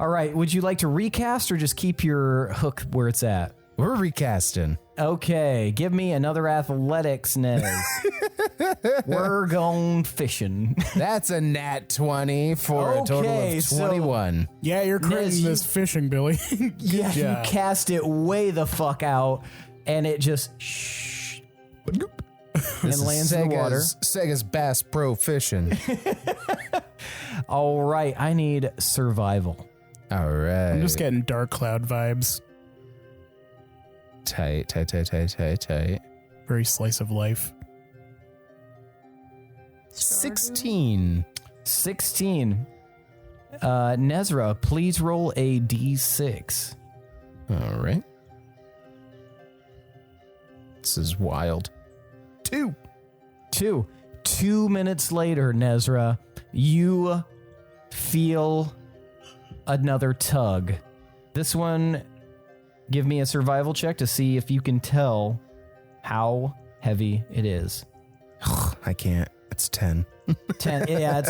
Speaker 1: All right. Would you like to recast or just keep your hook where it's at?
Speaker 4: We're recasting.
Speaker 1: Okay. Give me another athletics, Nez. We're going fishing.
Speaker 4: That's a nat 20 for a total
Speaker 1: Okay,
Speaker 4: of
Speaker 1: so-
Speaker 4: 21.
Speaker 3: Yeah, you're
Speaker 1: Nez,
Speaker 3: creating this fishing, Billy.
Speaker 1: Yeah, you
Speaker 3: job.
Speaker 1: cast it way the fuck out, and it just and
Speaker 4: This is
Speaker 1: lands in the water.
Speaker 4: Sega's Bass Pro Fishing.
Speaker 1: All right, I need survival.
Speaker 4: All right.
Speaker 3: I'm just getting Dark Cloud vibes.
Speaker 4: Tight.
Speaker 3: Very slice of life.
Speaker 4: 16.
Speaker 1: 16. Nezrah, please roll a d6.
Speaker 4: All right. This is wild. 2.
Speaker 1: 2. 2 minutes later, Nezrah, you feel another tug. This one, give me a survival check to see if you can tell how heavy it is.
Speaker 4: I can't. It's 10.
Speaker 1: 10. Yeah,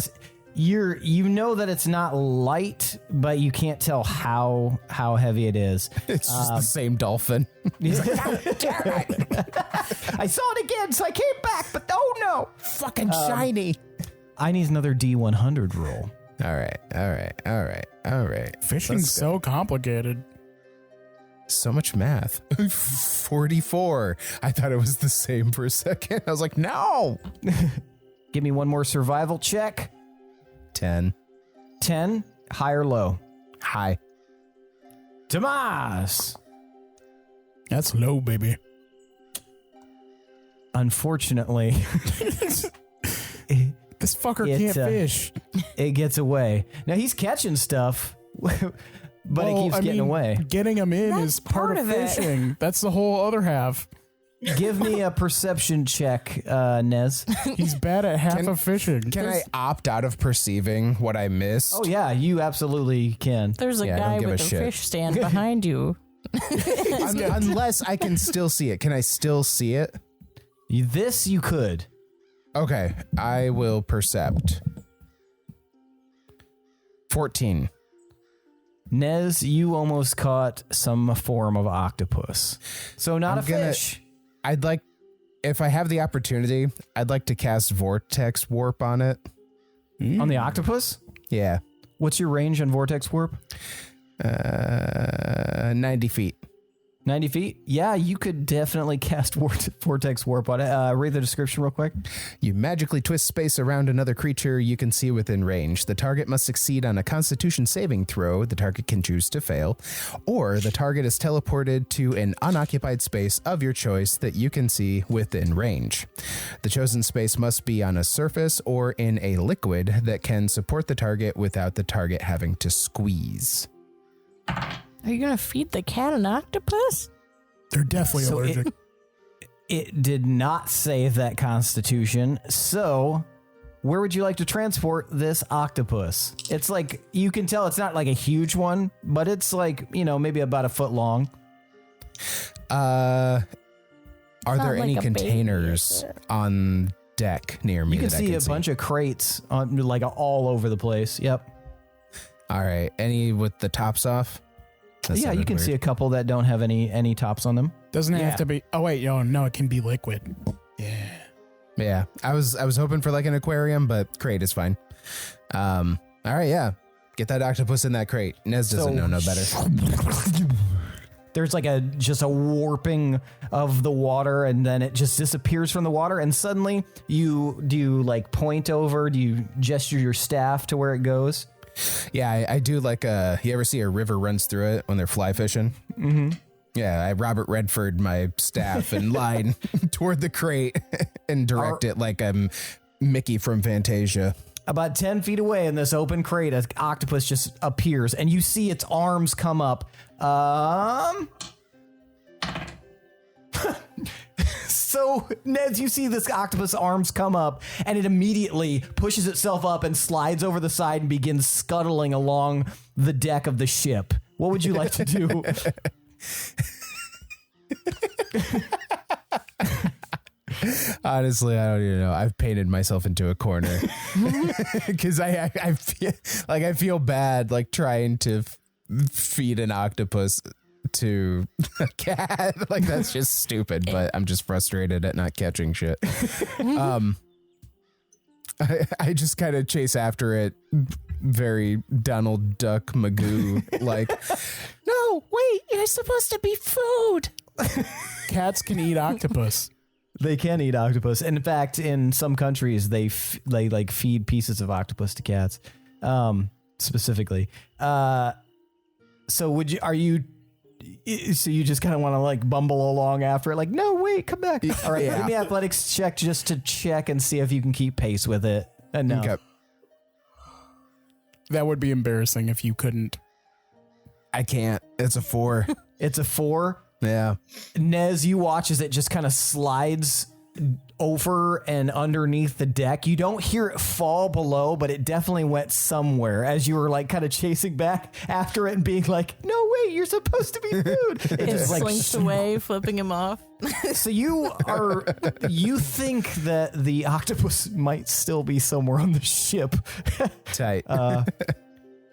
Speaker 1: you know that it's not light, but you can't tell how heavy it is.
Speaker 4: It's just the same dolphin.
Speaker 1: I saw it again, so I came back, but oh no.
Speaker 4: Fucking shiny.
Speaker 1: I need another D100 roll.
Speaker 4: All right.
Speaker 3: Fishing's so complicated.
Speaker 4: So much math. 44. I thought it was the same for a second. I was like, no.
Speaker 1: Give me one more survival check.
Speaker 4: 10.
Speaker 1: 10, high or low?
Speaker 4: High.
Speaker 1: Tomas!
Speaker 3: That's low, baby.
Speaker 1: Unfortunately,
Speaker 3: This fucker
Speaker 1: It,
Speaker 3: can't fish.
Speaker 1: it gets away. Now he's catching stuff, but it
Speaker 3: Well,
Speaker 1: keeps getting away.
Speaker 3: Getting him in
Speaker 6: That's
Speaker 3: is part
Speaker 6: part
Speaker 3: of
Speaker 6: of it.
Speaker 3: fishing. That's the whole other half.
Speaker 1: Give me a perception check, Nez.
Speaker 3: He's bad at half of fishing.
Speaker 4: Can I opt out of perceiving what I missed?
Speaker 1: Oh yeah, you absolutely can.
Speaker 5: There's a
Speaker 4: Yeah, I don't
Speaker 5: guy
Speaker 4: give
Speaker 5: with
Speaker 4: a
Speaker 5: a
Speaker 4: shit.
Speaker 5: fish stand behind you.
Speaker 4: Unless I can still see it. Can I still see it?
Speaker 1: This you could.
Speaker 4: Okay, I will percept. 14.
Speaker 1: Nez, you almost caught some form of octopus. So not
Speaker 4: I'm
Speaker 1: a
Speaker 4: gonna-
Speaker 1: fish.
Speaker 4: I'd like, if I have the opportunity, I'd like to cast Vortex Warp on it.
Speaker 1: On the octopus?
Speaker 4: Yeah.
Speaker 1: What's your range on Vortex Warp?
Speaker 4: 90 feet.
Speaker 1: 90 feet? Yeah, you could definitely cast Vortex Warp on it. Read the description real quick.
Speaker 4: You magically twist space around another creature you can see within range. The target must succeed on a Constitution saving throw. The target can choose to fail. Or the target is teleported to an unoccupied space of your choice that you can see within range. The chosen space must be on a surface or in a liquid that can support the target without the target having to squeeze.
Speaker 5: Are you going to feed the cat an octopus?
Speaker 3: They're definitely
Speaker 1: So
Speaker 3: allergic.
Speaker 1: It did not save that constitution. So, where would you like to transport this octopus? It's like, you can tell it's not like a huge one, but it's like, maybe about a foot long.
Speaker 4: Are
Speaker 5: not
Speaker 4: there any
Speaker 5: like a baby,
Speaker 4: containers
Speaker 5: is it?
Speaker 4: on deck near me?
Speaker 1: You can
Speaker 4: that I
Speaker 1: see a bunch of crates on, like all over the place. Yep.
Speaker 4: All right. Any with the tops off? That
Speaker 1: Yeah, you
Speaker 4: sounded
Speaker 1: can
Speaker 4: weird.
Speaker 1: see a couple that don't have any tops on them.
Speaker 3: Doesn't it
Speaker 1: yeah.
Speaker 3: have to be? Oh, wait. Oh, no, it can be liquid. Yeah.
Speaker 4: Yeah, I was hoping for like an aquarium, but crate is fine. All right, yeah. Get that octopus in that crate. Nez doesn't know no better.
Speaker 1: There's like just a warping of the water, and then it just disappears from the water, and suddenly do you like point over? Do you gesture your staff to where it goes?
Speaker 4: Yeah, I do like you ever see a river runs through it when they're fly fishing? Mm-hmm. Yeah, I Robert Redford my staff and line toward the crate and direct it like I'm Mickey from Fantasia.
Speaker 1: About 10 feet away in this open crate, an octopus just appears, and you see its arms come up. So, Nez, you see this octopus arms come up, and it immediately pushes itself up and slides over the side and begins scuttling along the deck of the ship. What would you like to do?
Speaker 4: Honestly, I don't even know. I've painted myself into a corner because I feel bad like trying to feed an octopus to a cat. Like that's just stupid, but I'm just frustrated at not catching shit. I just kind of chase after it very Donald Duck Magoo like.
Speaker 7: No, wait, you're supposed to be food.
Speaker 3: Cats can eat octopus.
Speaker 1: They can eat octopus. In fact, in some countries, they like feed pieces of octopus to cats, specifically. So so you just kind of want to like bumble along after it, like, no, wait, come back. All right, give me an athletics check just to check and see if you can keep pace with it. And no.
Speaker 4: Okay.
Speaker 3: That would be embarrassing if you couldn't.
Speaker 4: I can't. It's a 4.
Speaker 1: It's a 4.
Speaker 4: Yeah.
Speaker 1: Nez, you watch as it just kind of slides over and underneath the deck. You don't hear it fall below, but it definitely went somewhere as you were like kind of chasing back after it and being like, no, wait, you're supposed to be food. It
Speaker 8: It
Speaker 1: just like
Speaker 8: slinks away, flipping him off.
Speaker 1: So you think that the octopus might still be somewhere on the ship.
Speaker 4: Tight.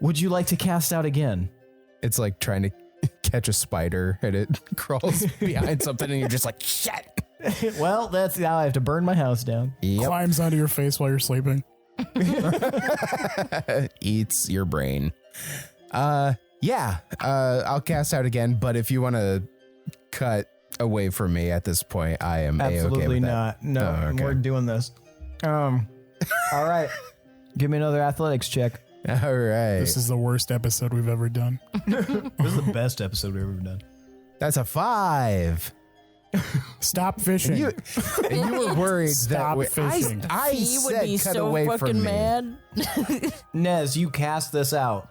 Speaker 1: Would you like to cast out again?
Speaker 4: It's like trying to catch a spider and it crawls behind something and you're just like, shit.
Speaker 1: Well, that's now I have to burn my house down.
Speaker 4: Yep.
Speaker 3: Climbs onto your face while you're sleeping.
Speaker 4: Eats your brain. I'll cast out again, but if you want to cut away from me at this point, I am
Speaker 1: Absolutely
Speaker 4: A-okay with
Speaker 1: not.
Speaker 4: that.
Speaker 1: No,
Speaker 4: Oh, okay.
Speaker 1: we're doing this. All right. Give me another athletics check.
Speaker 4: All right.
Speaker 3: This is the worst episode we've ever done.
Speaker 1: This is the best episode we've ever done.
Speaker 4: That's a 5.
Speaker 3: Stop fishing.
Speaker 4: You were worried
Speaker 3: Stop
Speaker 4: that
Speaker 3: fishing.
Speaker 4: I
Speaker 8: He would
Speaker 4: said
Speaker 8: be
Speaker 4: cut
Speaker 8: so
Speaker 4: away from
Speaker 8: fucking
Speaker 4: me.
Speaker 8: mad.
Speaker 1: Nez, you cast this out,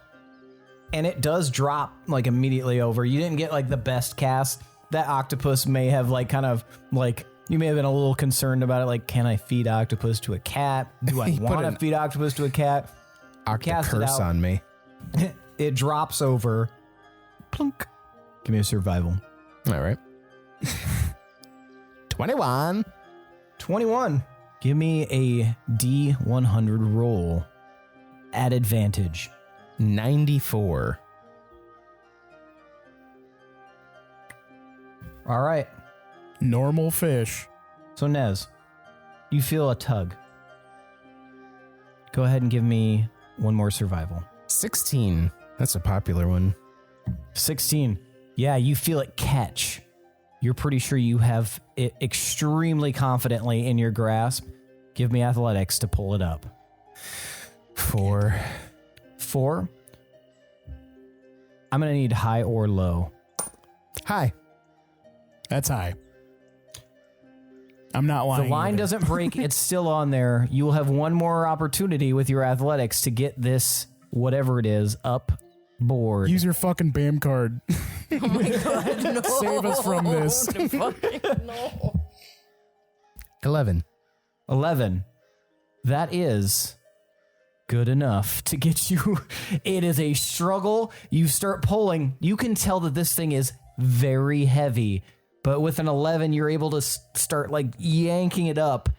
Speaker 1: and it does drop like immediately over. You didn't get like the best cast. That octopus may have like kind of like, you may have been a little concerned about it. Like, can I feed octopus to a cat? Do I want to feed octopus to a cat? Cast it
Speaker 4: Octocurse
Speaker 1: out.
Speaker 4: on me.
Speaker 1: It drops over. Plunk. Give me a survival.
Speaker 4: All right. 21.
Speaker 1: 21. Give me a D100 roll at advantage.
Speaker 4: 94.
Speaker 1: All right.
Speaker 3: Normal fish.
Speaker 1: So, Nez, you feel a tug. Go ahead and give me one more survival.
Speaker 4: 16. That's a popular one.
Speaker 1: 16. Yeah, you feel it catch. You're pretty sure you have it extremely confidently in your grasp. Give me athletics to pull it up.
Speaker 4: 4.
Speaker 1: 4. I'm going to need high or low.
Speaker 4: Hi.
Speaker 3: That's high. I'm not lying.
Speaker 1: The line
Speaker 3: either.
Speaker 1: doesn't break. It's still on there. You will have one more opportunity with your athletics to get this, whatever it is, up board.
Speaker 3: Use your fucking BAM card.
Speaker 8: Oh my god, no.
Speaker 3: Save us from this.
Speaker 8: No.
Speaker 4: 11.
Speaker 1: 11. That is good enough to get you. It is a struggle. You start pulling. You can tell that this thing is very heavy, but with an 11, you're able to start like yanking it up.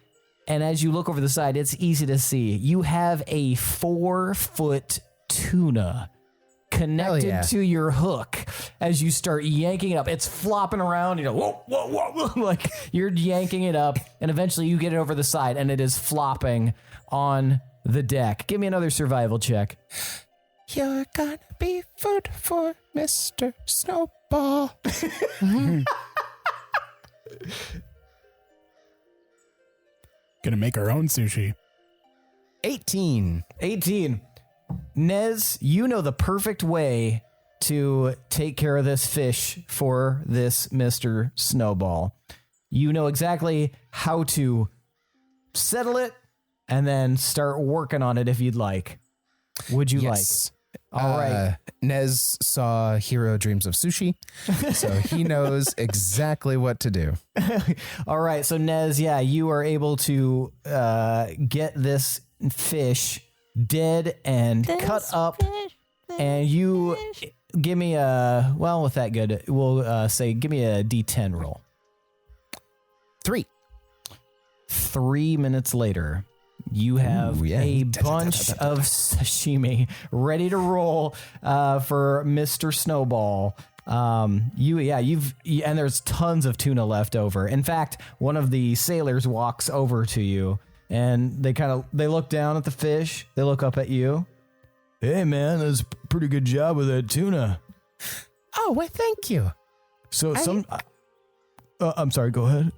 Speaker 1: And as you look over the side, it's easy to see. You have a 4-foot tuna connected to your hook. as you start yanking it up. It's flopping around, you know, whoa, whoa, whoa, whoa, like you're yanking it up, and eventually you get it over the side, and it is flopping on the deck. Give me another survival check.
Speaker 7: You're gonna be food for Mr. Snowball.
Speaker 3: Gonna make our own sushi.
Speaker 4: 18.
Speaker 1: 18. Nez, you know the perfect way to take care of this fish for this Mr. Snowball. You know exactly how to settle it and then start working on it if you'd like. Would you
Speaker 4: Yes.
Speaker 1: like? All right.
Speaker 4: Nez saw Hero Dreams of Sushi, so he knows exactly what to do.
Speaker 1: All right. So, Nez, yeah, you are able to get this fish dead and cut up. And you give me a, well, with that good, we'll say give me a D10 roll.
Speaker 4: 3.
Speaker 1: 3 minutes later, you have a bunch of sashimi ready to roll for Mr. Snowball. And there's tons of tuna left over. In fact, one of the sailors walks over to you, and they look down at the fish. They look up at you. Hey, man, that's a pretty good job with that tuna.
Speaker 7: Oh, well, thank you.
Speaker 1: So I'm sorry. Go ahead.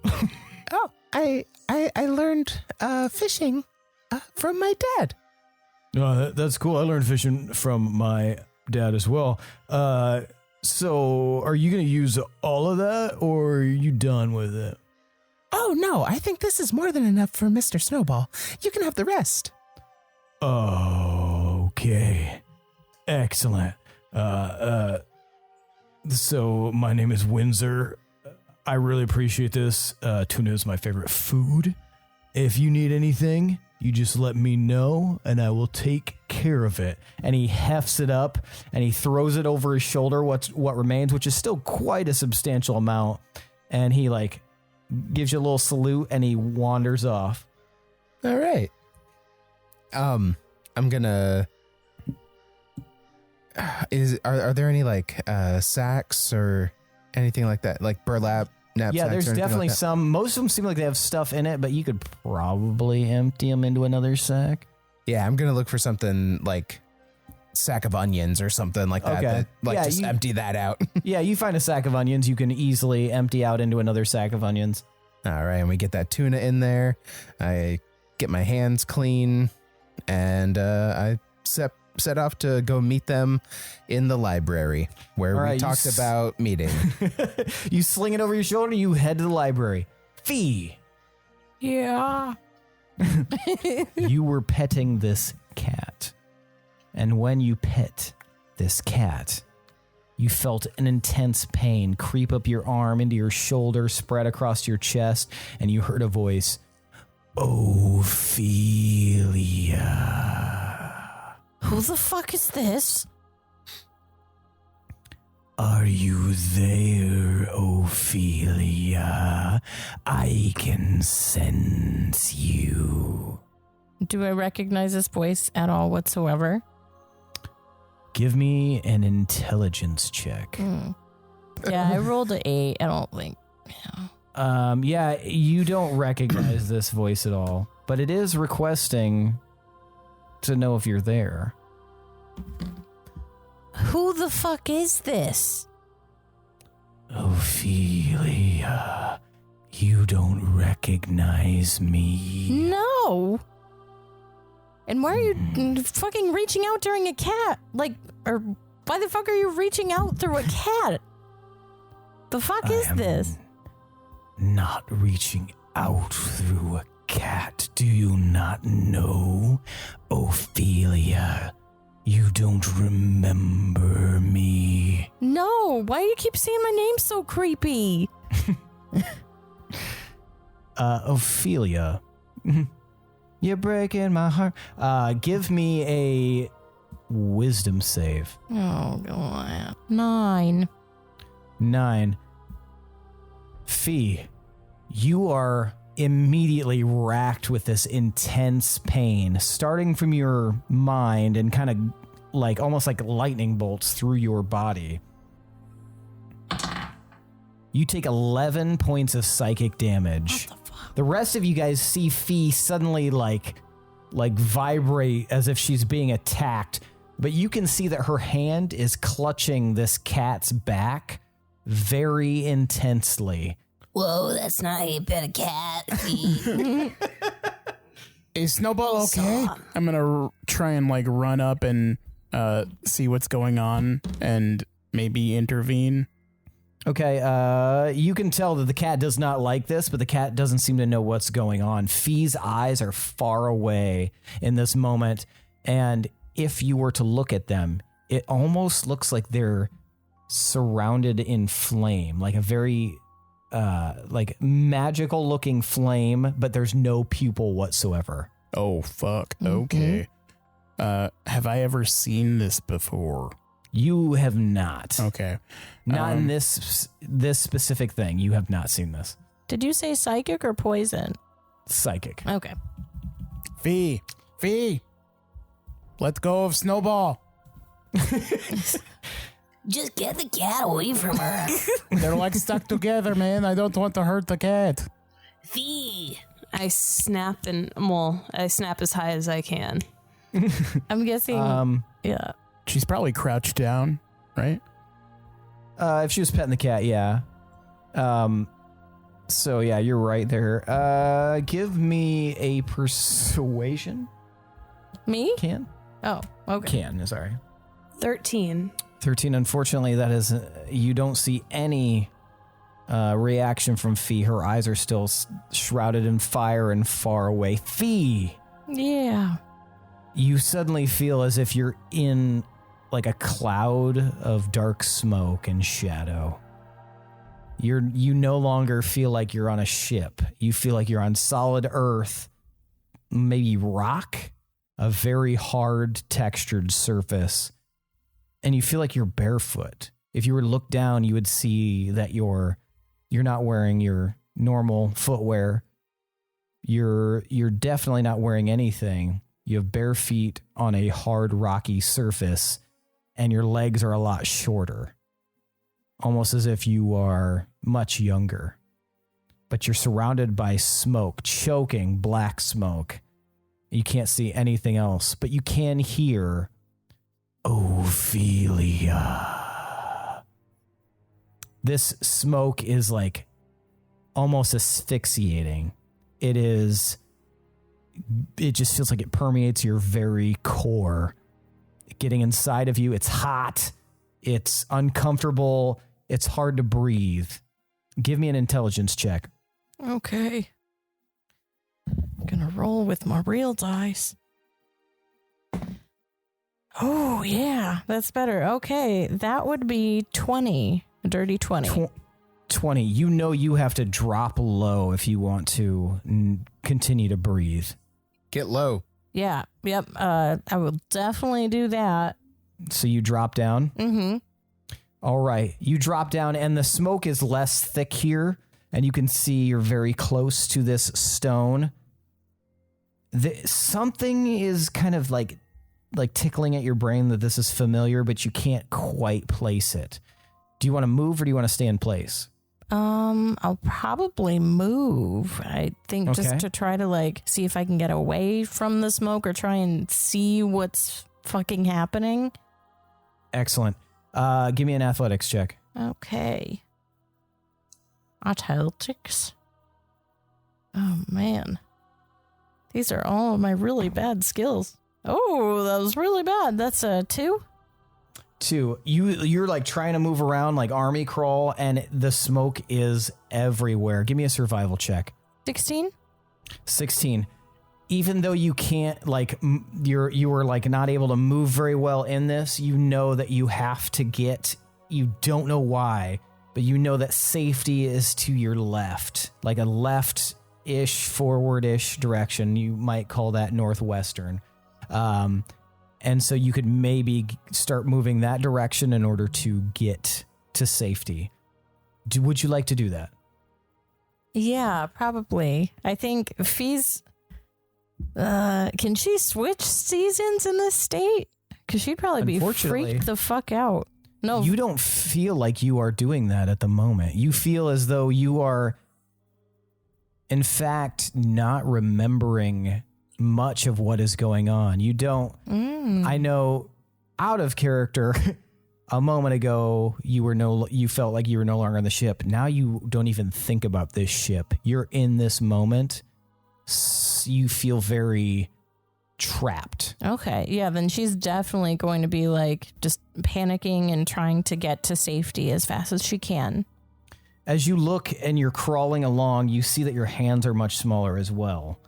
Speaker 7: Oh, I learned fishing from my dad.
Speaker 1: Oh, that's cool. I learned fishing from my dad as well. So are you going to use all of that, or are you done with it?
Speaker 7: Oh, no, I think this is more than enough for Mr. Snowball. You can have the rest.
Speaker 1: Okay. Excellent. So my name is Windsor. I really appreciate this. Tuna is my favorite food. If you need anything, you just let me know and I will take care of it. And he hefts it up and he throws it over his shoulder, what remains, which is still quite a substantial amount. And he gives you a little salute and he wanders off.
Speaker 4: All right. I'm gonna. Are there any sacks or anything like that, like burlap knapsacks?
Speaker 1: Yeah, there's
Speaker 4: or anything
Speaker 1: definitely
Speaker 4: like that?
Speaker 1: some. Most of them seem like they have stuff in it, but you could probably empty them into another sack.
Speaker 4: Yeah, I'm gonna look for something like sack of onions or something like that.
Speaker 1: Okay.
Speaker 4: Just empty that out.
Speaker 1: Yeah, you find a sack of onions, you can easily empty out into another sack of onions.
Speaker 4: All right, and we get that tuna in there. I get my hands clean, and I set off to go meet them in the library where
Speaker 1: All
Speaker 4: we
Speaker 1: right,
Speaker 4: talked about meeting.
Speaker 1: You sling it over your shoulder, you head to the library. Fee,
Speaker 8: Yeah.
Speaker 1: you were petting this cat. And when you pet this cat, you felt an intense pain creep up your arm into your shoulder, spread across your chest, and you heard a voice, Ophelia.
Speaker 5: Who the fuck is this?
Speaker 1: Are you there, Ophelia? I can sense you.
Speaker 8: Do I recognize this voice at all whatsoever?
Speaker 1: Give me an intelligence check.
Speaker 8: Yeah, I rolled an 8. I don't think.
Speaker 1: Yeah, you don't recognize this voice at all, but it is requesting to know if you're there.
Speaker 5: Who the fuck is this?
Speaker 1: Ophelia, you don't recognize me.
Speaker 8: No. And why are you fucking reaching out during a cat? Or why the fuck are you reaching out through a cat? The fuck is this?
Speaker 1: Not reaching out through a cat. Do you not know, Ophelia? You don't remember me.
Speaker 8: No, why do you keep saying my name so creepy?
Speaker 1: Ophelia. You're breaking my heart. Give me a wisdom save.
Speaker 8: Oh, God. 9.
Speaker 1: 9. Fee, you are immediately racked with this intense pain, starting from your mind and kind of almost like lightning bolts through your body. You take 11 points of psychic damage.
Speaker 8: What the fuck?
Speaker 1: The rest of you guys see Fee suddenly like vibrate as if she's being attacked, but you can see that her hand is clutching this cat's back very intensely.
Speaker 2: Whoa, that's not how you pet a cat. Fee.
Speaker 3: Is Snowball okay? I'm gonna try and like run up and see what's going on and maybe intervene.
Speaker 1: Okay, you can tell that the cat does not like this, but the cat doesn't seem to know what's going on. Fee's eyes are far away in this moment, and if you were to look at them, it almost looks like they're surrounded in flame, like a very like magical looking flame, but there's no pupil whatsoever.
Speaker 3: Oh fuck. Okay. Have I ever seen this before?
Speaker 1: You have not.
Speaker 3: Okay.
Speaker 1: Not in this specific thing. You have not seen this.
Speaker 8: Did you say psychic or poison?
Speaker 1: Psychic.
Speaker 8: Okay.
Speaker 3: Fee. Let go of Snowball.
Speaker 2: Just get the cat away from her.
Speaker 3: They're like stuck together, man. I don't want to hurt the cat.
Speaker 2: Fee.
Speaker 6: I snap as high as I can.
Speaker 8: I'm guessing. Yeah.
Speaker 3: She's probably crouched down, right?
Speaker 1: If she was petting the cat, yeah. So yeah, you're right there. Give me a persuasion.
Speaker 8: Me?
Speaker 1: Can?
Speaker 8: Oh, okay.
Speaker 1: Sorry.
Speaker 6: 13.
Speaker 1: 13. Unfortunately, that is you don't see any reaction from Fee. Her eyes are still shrouded in fire and far away. Fee.
Speaker 8: Yeah.
Speaker 1: You suddenly feel as if you're in like a cloud of dark smoke and shadow. You no longer feel like you're on a ship. You feel like you're on solid earth, maybe rock, a very hard textured surface. And you feel like you're barefoot. If you were to look down, you would see that you're not wearing your normal footwear. You're definitely not wearing anything. You have bare feet on a hard, rocky surface, and your legs are a lot shorter, almost as if you are much younger. But you're surrounded by smoke, choking black smoke. You can't see anything else, but you can hear Ophelia. This smoke is like almost asphyxiating. It just feels like it permeates your very core, getting inside of you. It's hot. It's uncomfortable. It's hard to breathe. Give me an intelligence check.
Speaker 8: Okay. I'm gonna roll with my real dice. Oh, yeah, that's better. Okay, that would be 20. A dirty 20.
Speaker 1: 20. You know you have to drop low if you want to continue to breathe.
Speaker 4: Get low.
Speaker 8: Yeah, yep. I will definitely do that.
Speaker 1: So you drop down?
Speaker 8: Mm-hmm.
Speaker 1: All right. You drop down, and the smoke is less thick here, and you can see you're very close to this stone. Something is kind of like tickling at your brain that this is familiar, but you can't quite place it. Do you want to move or do you want to stay in place?
Speaker 8: I'll probably move. I think
Speaker 1: Okay.
Speaker 8: just to try to see if I can get away from the smoke or try and see what's fucking happening.
Speaker 1: Excellent. Give me an athletics check.
Speaker 8: Okay. Athletics. Oh man. These are all of my really bad skills. Oh, that was really bad. That's a 2.
Speaker 1: 2. You're like trying to move around like army crawl, and the smoke is everywhere. Give me a survival check.
Speaker 8: 16.
Speaker 1: 16. Even though you can't you were like not able to move very well in this, you know that you have to you don't know why, but you know that safety is to your left, like a left-ish, forward-ish direction. You might call that northwestern. And so you could maybe start moving that direction in order to get to safety. Would you like to do that?
Speaker 8: Yeah, probably. I think Fee's... can she switch seasons in this state? Because she'd probably be
Speaker 1: Unfortunately,
Speaker 8: freaked the fuck out. No,
Speaker 1: you don't feel like you are doing that at the moment. You feel as though you are, in fact, not remembering much of what is going on. You don't. I know, out of character, a moment ago you felt like you were no longer on the ship. Now you don't even think about this ship. You're in this moment. You feel very trapped.
Speaker 8: Okay, yeah, then she's definitely going to be like just panicking and trying to get to safety as fast as she can.
Speaker 1: As you look and you're crawling along, you see that your hands are much smaller as well.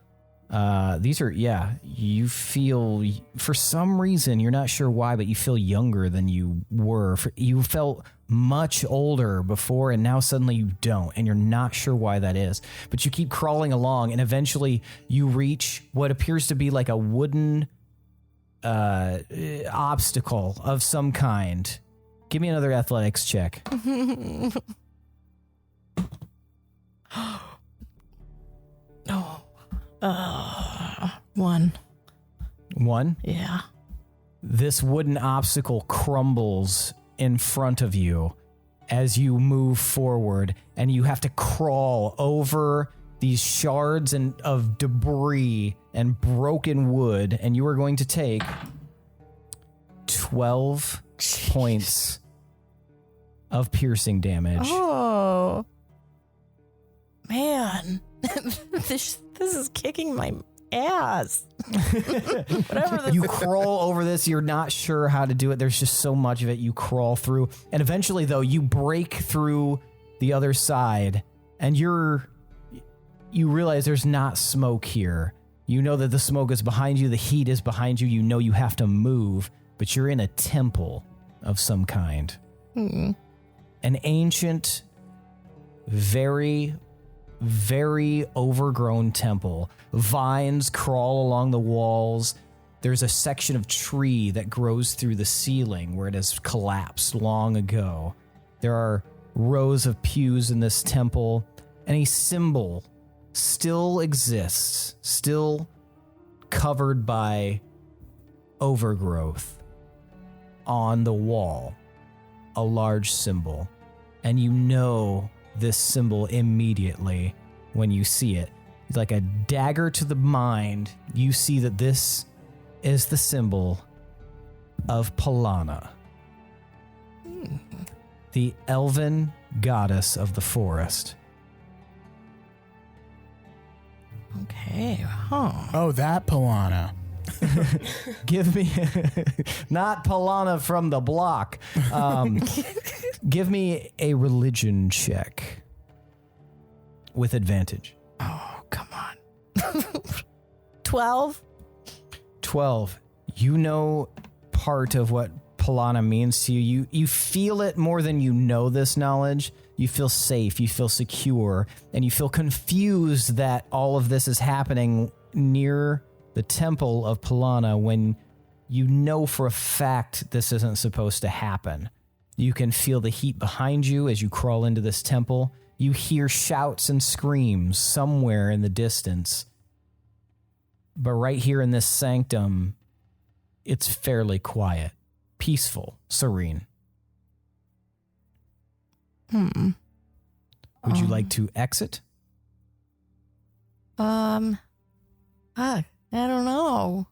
Speaker 1: These are, you feel, for some reason, you're not sure why, but you feel younger than you were. You felt much older before, and now suddenly you don't, and you're not sure why that is. But you keep crawling along, and eventually you reach what appears to be like a wooden obstacle of some kind. Give me another athletics check.
Speaker 8: One.
Speaker 1: One?
Speaker 8: Yeah.
Speaker 1: This wooden obstacle crumbles in front of you as you move forward, and you have to crawl over these shards of debris and broken wood, and you are going to take 12 points of piercing damage.
Speaker 8: Oh. Man. This is kicking my ass. Whatever this
Speaker 1: You crawl over this. You're not sure how to do it. There's just so much of it. You crawl through. And eventually, though, you break through the other side. And you realize there's not smoke here. You know that the smoke is behind you. The heat is behind you. You know you have to move. But you're in a temple of some kind. An ancient, very overgrown temple. Vines crawl along the walls. There's a section of tree that grows through the ceiling where it has collapsed long ago. There are rows of pews in this temple, and a symbol still exists, still covered by overgrowth on the wall. A large symbol. And you know this symbol immediately when you see it. It's like a dagger to the mind. You see that this is the symbol of Polana, the elven goddess of the forest.
Speaker 8: Okay, huh.
Speaker 3: Oh, that Polana.
Speaker 1: Give me, not Polana from the block. Give me a religion check with advantage.
Speaker 8: Oh, come on. 12?
Speaker 1: 12. You know part of what Polana means to you. You feel it more than you know this knowledge. You feel safe, you feel secure, and you feel confused that all of this is happening near the temple of Polana when you know for a fact this isn't supposed to happen. You can feel the heat behind you as you crawl into this temple. You hear shouts and screams somewhere in the distance. But right here in this sanctum, it's fairly quiet, peaceful, serene. Would you like to exit?
Speaker 8: I don't know.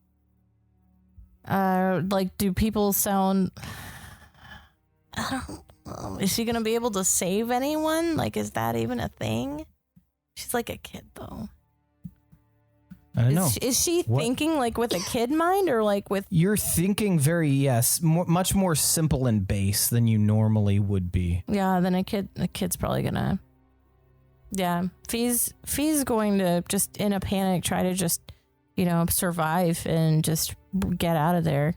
Speaker 8: Do people sound... I don't know. Is she going to be able to save anyone? Like, is that even a thing? She's like a kid, though.
Speaker 1: I don't know.
Speaker 8: Is she thinking like with a kid mind or like with...
Speaker 1: You're thinking much more simple and base than you normally would be.
Speaker 8: Yeah, then a kid's probably going to... Yeah, Fee's going to just in a panic try to just, survive and just get out of there.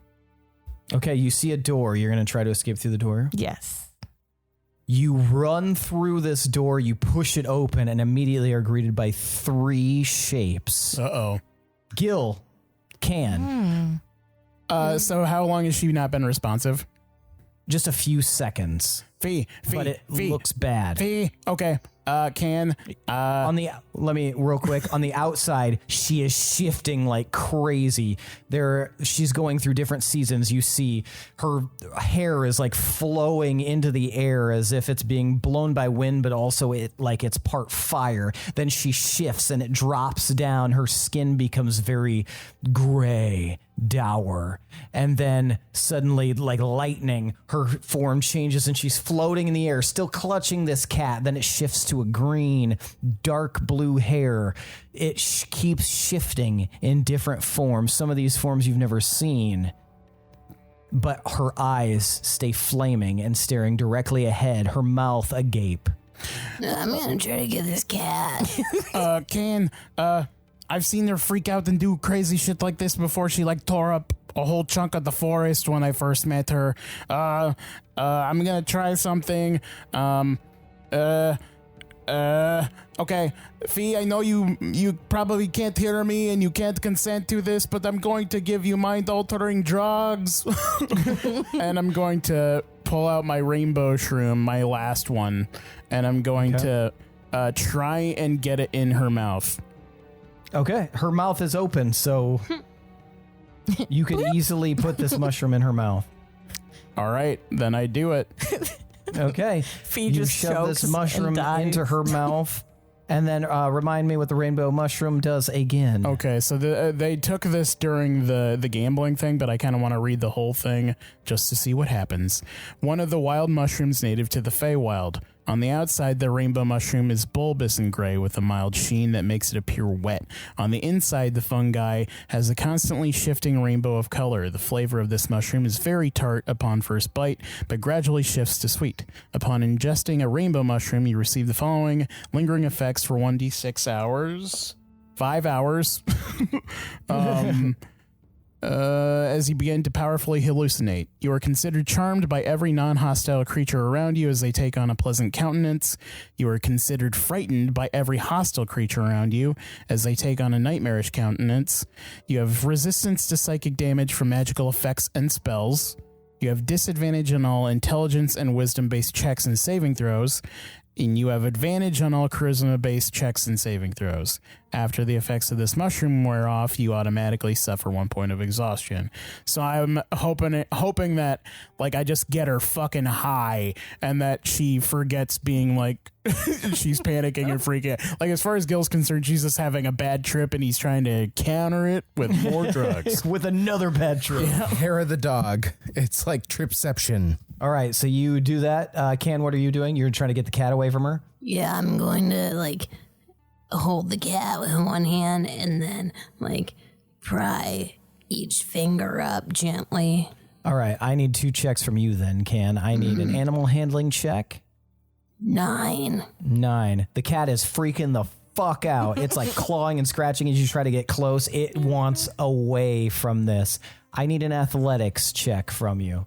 Speaker 1: Okay, you see a door. You're going to try to escape through the door?
Speaker 8: Yes.
Speaker 1: You run through this door, you push it open, and immediately are greeted by 3 shapes.
Speaker 3: Uh-oh.
Speaker 1: Gil, Can.
Speaker 3: So how long has she not been responsive?
Speaker 1: Just a few seconds.
Speaker 3: Fee.
Speaker 1: But it looks bad.
Speaker 3: Fee. Okay.
Speaker 1: Let me real quick. On the outside, she is shifting like crazy. She's going through different seasons. You see her hair is like flowing into the air as if it's being blown by wind, but also it's part fire. Then she shifts and it drops down. Her skin becomes very gray, dour, and then suddenly, like lightning, her form changes and she's floating in the air, still clutching this cat. Then it shifts to a green, dark blue hair. It keeps shifting in different forms. Some of these forms you've never seen, but her eyes stay flaming and staring directly ahead, her mouth agape.
Speaker 2: I'm gonna try to get this cat.
Speaker 3: I've seen her freak out and do crazy shit like this before. She like tore up a whole chunk of the forest when I first met her. I'm gonna try something. Okay, Fee, I know you probably can't hear me and you can't consent to this, but I'm going to give you mind-altering drugs. And I'm going to pull out my rainbow shroom, my last one, and I'm going to try and get it in her mouth.
Speaker 1: Okay, her mouth is open, so you could easily put this mushroom in her mouth.
Speaker 3: All right, then I do it.
Speaker 1: Okay,
Speaker 8: Fee just
Speaker 1: shove this
Speaker 8: chokes
Speaker 1: mushroom
Speaker 8: and dies.
Speaker 1: into her mouth, and then remind me what the rainbow mushroom does again.
Speaker 3: Okay, so they took this during the gambling thing, but I kind of want to read the whole thing just to see what happens. One of the wild mushrooms native to the Feywild. On the outside, the rainbow mushroom is bulbous and gray with a mild sheen that makes it appear wet. On the inside, the fungi has a constantly shifting rainbow of color. The flavor of this mushroom is very tart upon first bite, but gradually shifts to sweet. Upon ingesting a rainbow mushroom, you receive the following lingering effects for 1d6 hours. 5 hours. As you begin to powerfully hallucinate. You are considered charmed by every non-hostile creature around you as they take on a pleasant countenance. You are considered frightened by every hostile creature around you as they take on a nightmarish countenance. You have resistance to psychic damage from magical effects and spells. You have disadvantage on all intelligence and wisdom-based checks and saving throws. And you have advantage on all charisma-based checks and saving throws. After the effects of this mushroom wear off, you automatically suffer 1 point of exhaustion. So I'm hoping that, like, I just get her fucking high and that she forgets being, like, she's panicking and freaking out. Like, as far as Gil's concerned, she's just having a bad trip and he's trying to counter it with more drugs.
Speaker 1: With another bad trip.
Speaker 4: Yeah. Hair of the dog. It's like tripception.
Speaker 1: All right, so you do that. Can, what are you doing? You're trying to get the cat away from her?
Speaker 2: Yeah, I'm going to, like, hold the cat with one hand and then, like, pry each finger up gently.
Speaker 1: All right, I need 2 checks from you then, Can. I need an animal handling check.
Speaker 2: 9.
Speaker 1: 9. The cat is freaking the fuck out. It's like clawing and scratching as you try to get close. It wants away from this. I need an athletics check from you.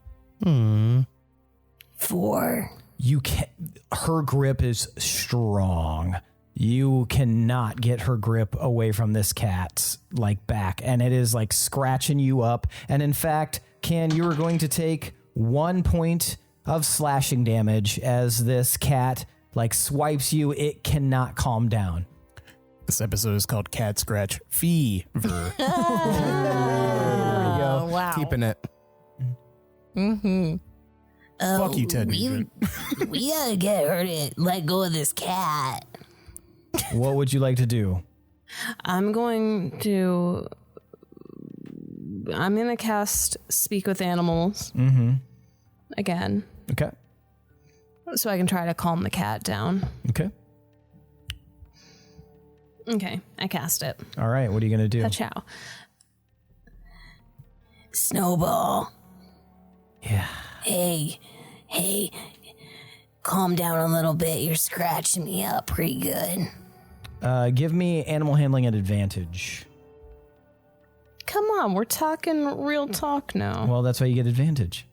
Speaker 2: 4.
Speaker 1: You can. Her grip is strong. You cannot get her grip away from this cat's like back, and it is like scratching you up. And in fact, Can, you are going to take 1 point of slashing damage as this cat like swipes you. It cannot calm down.
Speaker 3: This episode is called Cat Scratch Fever.
Speaker 1: There you go.
Speaker 8: Wow.
Speaker 4: Keeping it.
Speaker 8: Mm-hmm.
Speaker 3: Fuck you, Ted.
Speaker 2: We gotta get her to let go of this cat.
Speaker 1: What would you like to do?
Speaker 6: I'm going to cast Speak with Animals again,
Speaker 1: Okay.
Speaker 6: so I can try to calm the cat down.
Speaker 1: Okay.
Speaker 6: Okay, I cast it.
Speaker 1: All right. What are you going to do?
Speaker 6: Ciao.
Speaker 2: Snowball.
Speaker 1: Yeah.
Speaker 2: Hey, calm down a little bit. You're scratching me up pretty good.
Speaker 1: Give me animal handling at advantage.
Speaker 6: Come on, we're talking real talk now.
Speaker 1: Well, that's why you get advantage.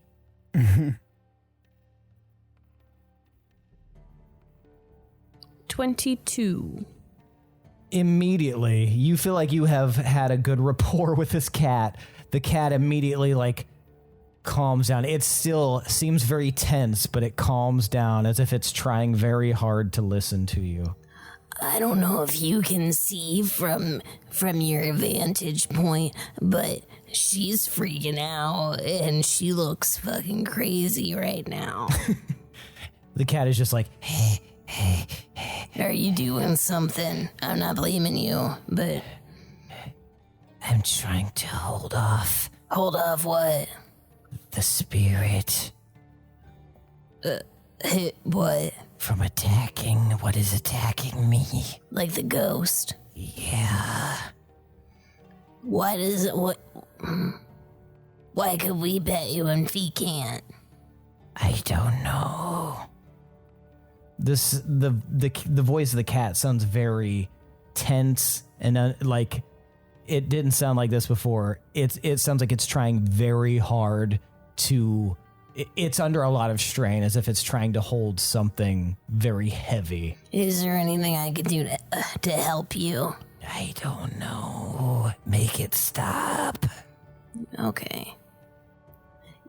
Speaker 6: 22.
Speaker 1: Immediately, you feel like you have had a good rapport with this cat. The cat immediately like calms down. It still seems very tense, but it calms down as if it's trying very hard to listen to you.
Speaker 2: I don't know if you can see from your vantage point, but she's freaking out and she looks fucking crazy right now.
Speaker 1: The cat is just like,
Speaker 2: Are you doing something? I'm not blaming you, but
Speaker 1: I'm trying to hold off
Speaker 2: hold off what?
Speaker 1: the spirit
Speaker 2: What?
Speaker 1: from attacking what is attacking me.
Speaker 2: Like the ghost?
Speaker 1: Yeah.
Speaker 2: Why does it what? Why could we bet you and Fee can't?
Speaker 1: I don't know. The voice of the cat sounds very tense and like it didn't sound like this before. It sounds like it's trying very hard to. It's under a lot of strain, as if it's trying to hold something very heavy.
Speaker 2: Is there anything I could do to help you?
Speaker 1: I don't know. Make it stop.
Speaker 2: Okay.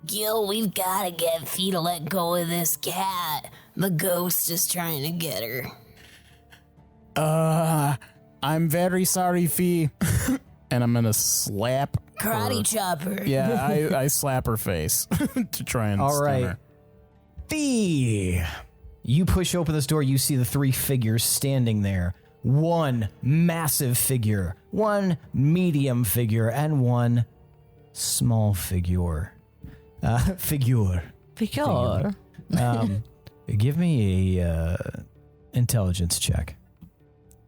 Speaker 2: Gil, we've got to get Fee to let go of this cat. The ghost is trying to get her.
Speaker 3: I'm very sorry, Fee. And I'm gonna slap
Speaker 2: Karate
Speaker 3: her.
Speaker 2: chopper.
Speaker 3: Yeah, I slap her face to try and
Speaker 1: All
Speaker 3: stun
Speaker 1: right.
Speaker 3: her.
Speaker 1: Fee! You push open this door, you see the three figures standing there. One massive figure, one medium figure, and one small figure. Figure. Give me a intelligence check.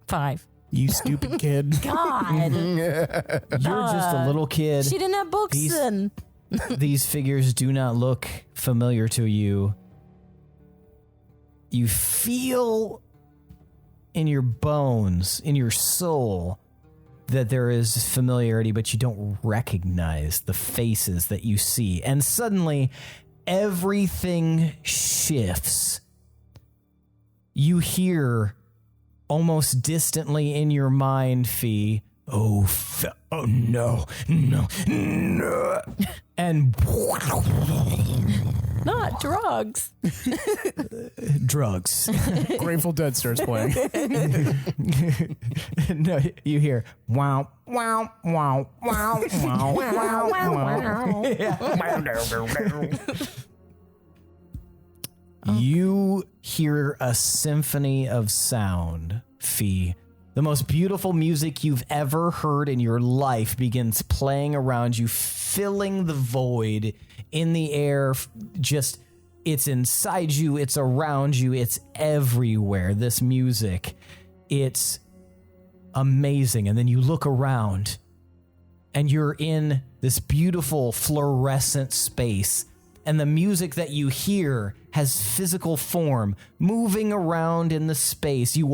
Speaker 8: 5.
Speaker 3: You stupid kid.
Speaker 8: God.
Speaker 1: You're just a little kid.
Speaker 8: She didn't have books
Speaker 1: These-
Speaker 8: then.
Speaker 1: These figures do not look familiar to you. You feel in your bones, in your soul, that there is familiarity, but you don't recognize the faces that you see. And suddenly, everything shifts. You hear almost distantly in your mind, Fee, oh no. And
Speaker 8: Not drugs.
Speaker 1: drugs.
Speaker 3: Grateful Dead starts playing.
Speaker 1: No, you hear wow, wow, wow, wow, wow, wow, wow. You hear a symphony of sound, Fee. The most beautiful music you've ever heard in your life begins playing around you, filling the void in the air. Just, it's inside you, it's around you, it's everywhere. This music, it's amazing. And then you look around and you're in this beautiful fluorescent space. And the music that you hear has physical form moving around in the space. You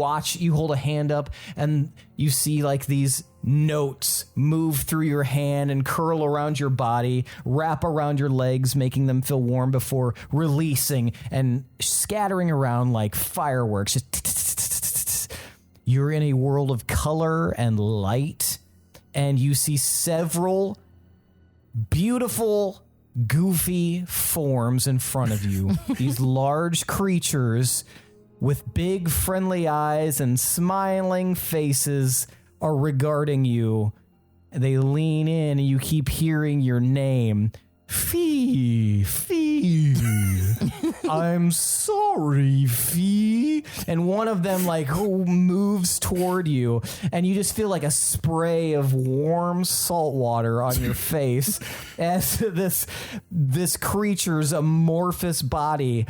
Speaker 1: hold a hand up and you see like these notes move through your hand and curl around your body, wrap around your legs, making them feel warm before releasing and scattering around like fireworks. Just you're in a world of color and light, and you see several beautiful goofy forms in front of you. These large creatures with big friendly eyes and smiling faces are regarding you. They lean in and you keep hearing your name. Fee, Fee. I'm sorry, Fee. And one of them like moves toward you, and you just feel like a spray of warm salt water on your face as this creature's amorphous body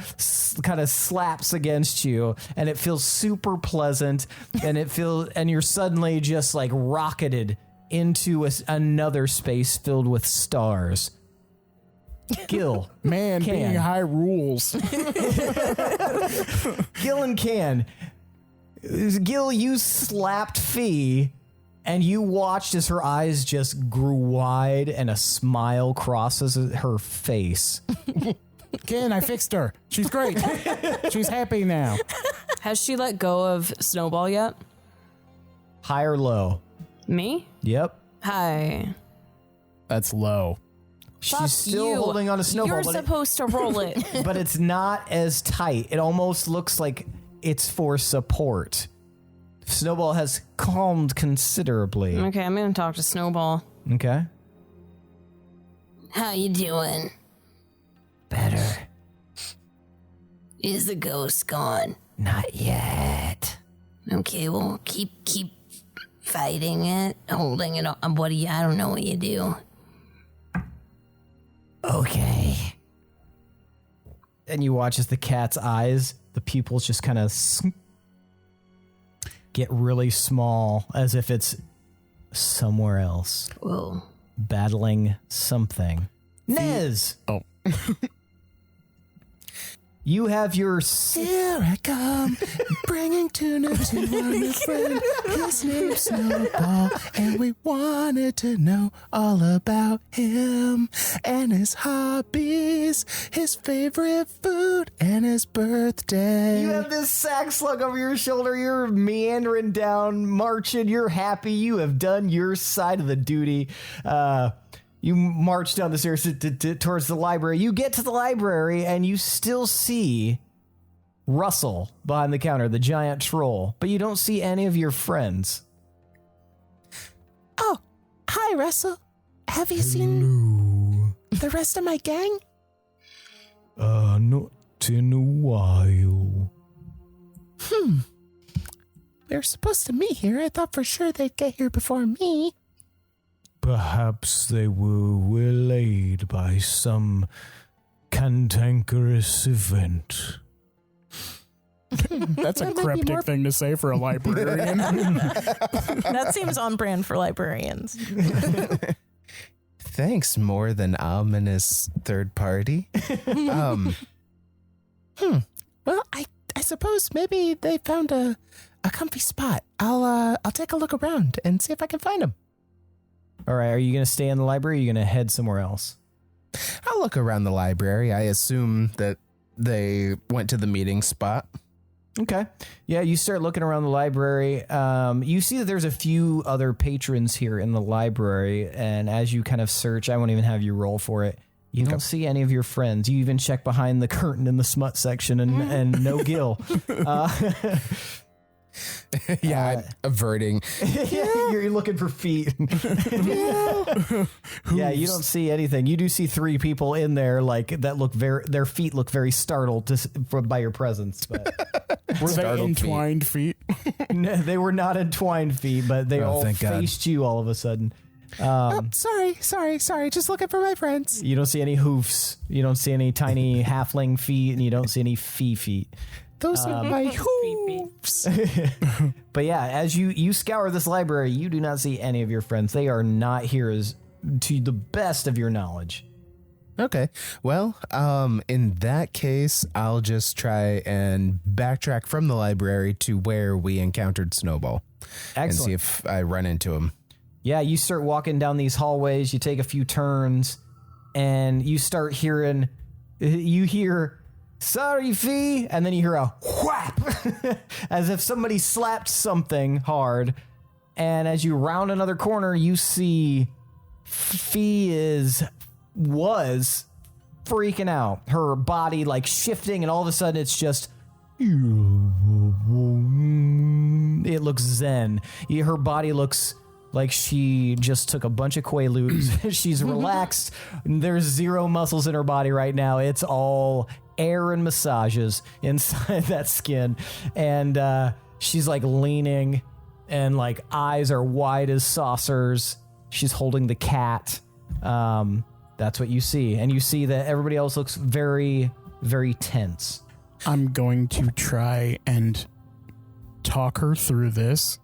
Speaker 1: kind of slaps against you, and it feels super pleasant, and you're suddenly just like rocketed into another space filled with stars. Gil,
Speaker 3: Man,
Speaker 1: Can.
Speaker 3: being high rules.
Speaker 1: Gil and Can. Gil, you slapped Fee, and you watched as her eyes just grew wide and a smile crosses her face.
Speaker 3: Ken, I fixed her. She's great. She's happy now.
Speaker 6: Has she let go of Snowball yet?
Speaker 1: High or low?
Speaker 6: Me?
Speaker 1: Yep.
Speaker 6: Hi.
Speaker 3: That's low.
Speaker 1: She's still holding on to Snowball.
Speaker 6: You're supposed to roll it.
Speaker 1: But it's not as tight. It almost looks like it's for support. Snowball has calmed considerably.
Speaker 6: Okay, I'm going to talk to Snowball.
Speaker 1: Okay.
Speaker 2: How you doing?
Speaker 1: Better.
Speaker 2: Is the ghost gone?
Speaker 1: Not yet.
Speaker 2: Okay, well, keep fighting it, holding it on. What do you? I don't know what you do.
Speaker 1: Okay. And you watch as the cat's eyes, the pupils just kind of get really small, as if it's somewhere else.
Speaker 2: Whoa.
Speaker 1: Battling something. Nez!
Speaker 3: Oh.
Speaker 1: You have your...
Speaker 7: Here I come, bringing tuna to our new friend. His name's Snowball, and we wanted to know all about him and his hobbies, his favorite food, and his birthday.
Speaker 1: You have this sack slung over your shoulder. You're meandering down, marching. You're happy. You have done your side of the duty. You march down the stairs towards the library. You get to the library, and you still see Russell behind the counter, the giant troll, but you don't see any of your friends.
Speaker 7: Oh, hi, Russell. Have you seen the rest of my gang?
Speaker 1: Not in a while.
Speaker 7: They're supposed to meet here. I thought for sure they'd get here before me.
Speaker 1: Perhaps they were waylaid by some cantankerous event.
Speaker 3: That's a
Speaker 7: That might be
Speaker 3: cryptic
Speaker 7: more-
Speaker 3: thing to say for a librarian.
Speaker 8: That seems on brand for librarians.
Speaker 4: Thanks, more than ominous third party.
Speaker 7: Well, I suppose maybe they found a comfy spot. I'll take a look around and see if I can find them.
Speaker 1: All right, are you going to stay in the library or are you going to head somewhere else?
Speaker 4: I'll look around the library. I assume that they went to the meeting spot.
Speaker 1: Okay. Yeah, you start looking around the library. You see that there's a few other patrons here in the library, and as you kind of search, I won't even have you roll for it. You don't see any of your friends. You even check behind the curtain in the smut section, and no Gil.
Speaker 4: I'm averting.
Speaker 1: You're looking for feet. Yeah, you don't see anything. You do see three people in there, like that look their feet look very startled by your presence. But
Speaker 3: Were they entwined feet?
Speaker 1: no, they were not entwined feet, but they all
Speaker 4: thank God.
Speaker 1: faced you all of a sudden.
Speaker 7: Sorry. Just looking for my friends.
Speaker 1: You don't see any hoofs. You don't see any tiny halfling feet, and you don't see any fee feet.
Speaker 7: Those are my hooves.
Speaker 1: But yeah, as you scour this library, you do not see any of your friends. They are not here to the best of your knowledge.
Speaker 4: Okay. Well, in that case, I'll just try and backtrack from the library to where we encountered Snowball.
Speaker 1: Excellent.
Speaker 4: And see if I run into him.
Speaker 1: Yeah, you start walking down these hallways, you take a few turns, and you start hearing, you hear, "Sorry, Fee," and then you hear a whap, as if somebody slapped something hard. And as you round another corner, you see Fee was freaking out. Her body like shifting, and all of a sudden it's just, it looks zen. Her body looks like she just took a bunch of Quaaludes. She's relaxed. There's zero muscles in her body right now. It's all air and massages inside that skin. And she's like leaning, and like eyes are wide as saucers. She's holding the cat. That's what you see. And you see that everybody else looks very, very tense.
Speaker 3: I'm going to try and talk her through this.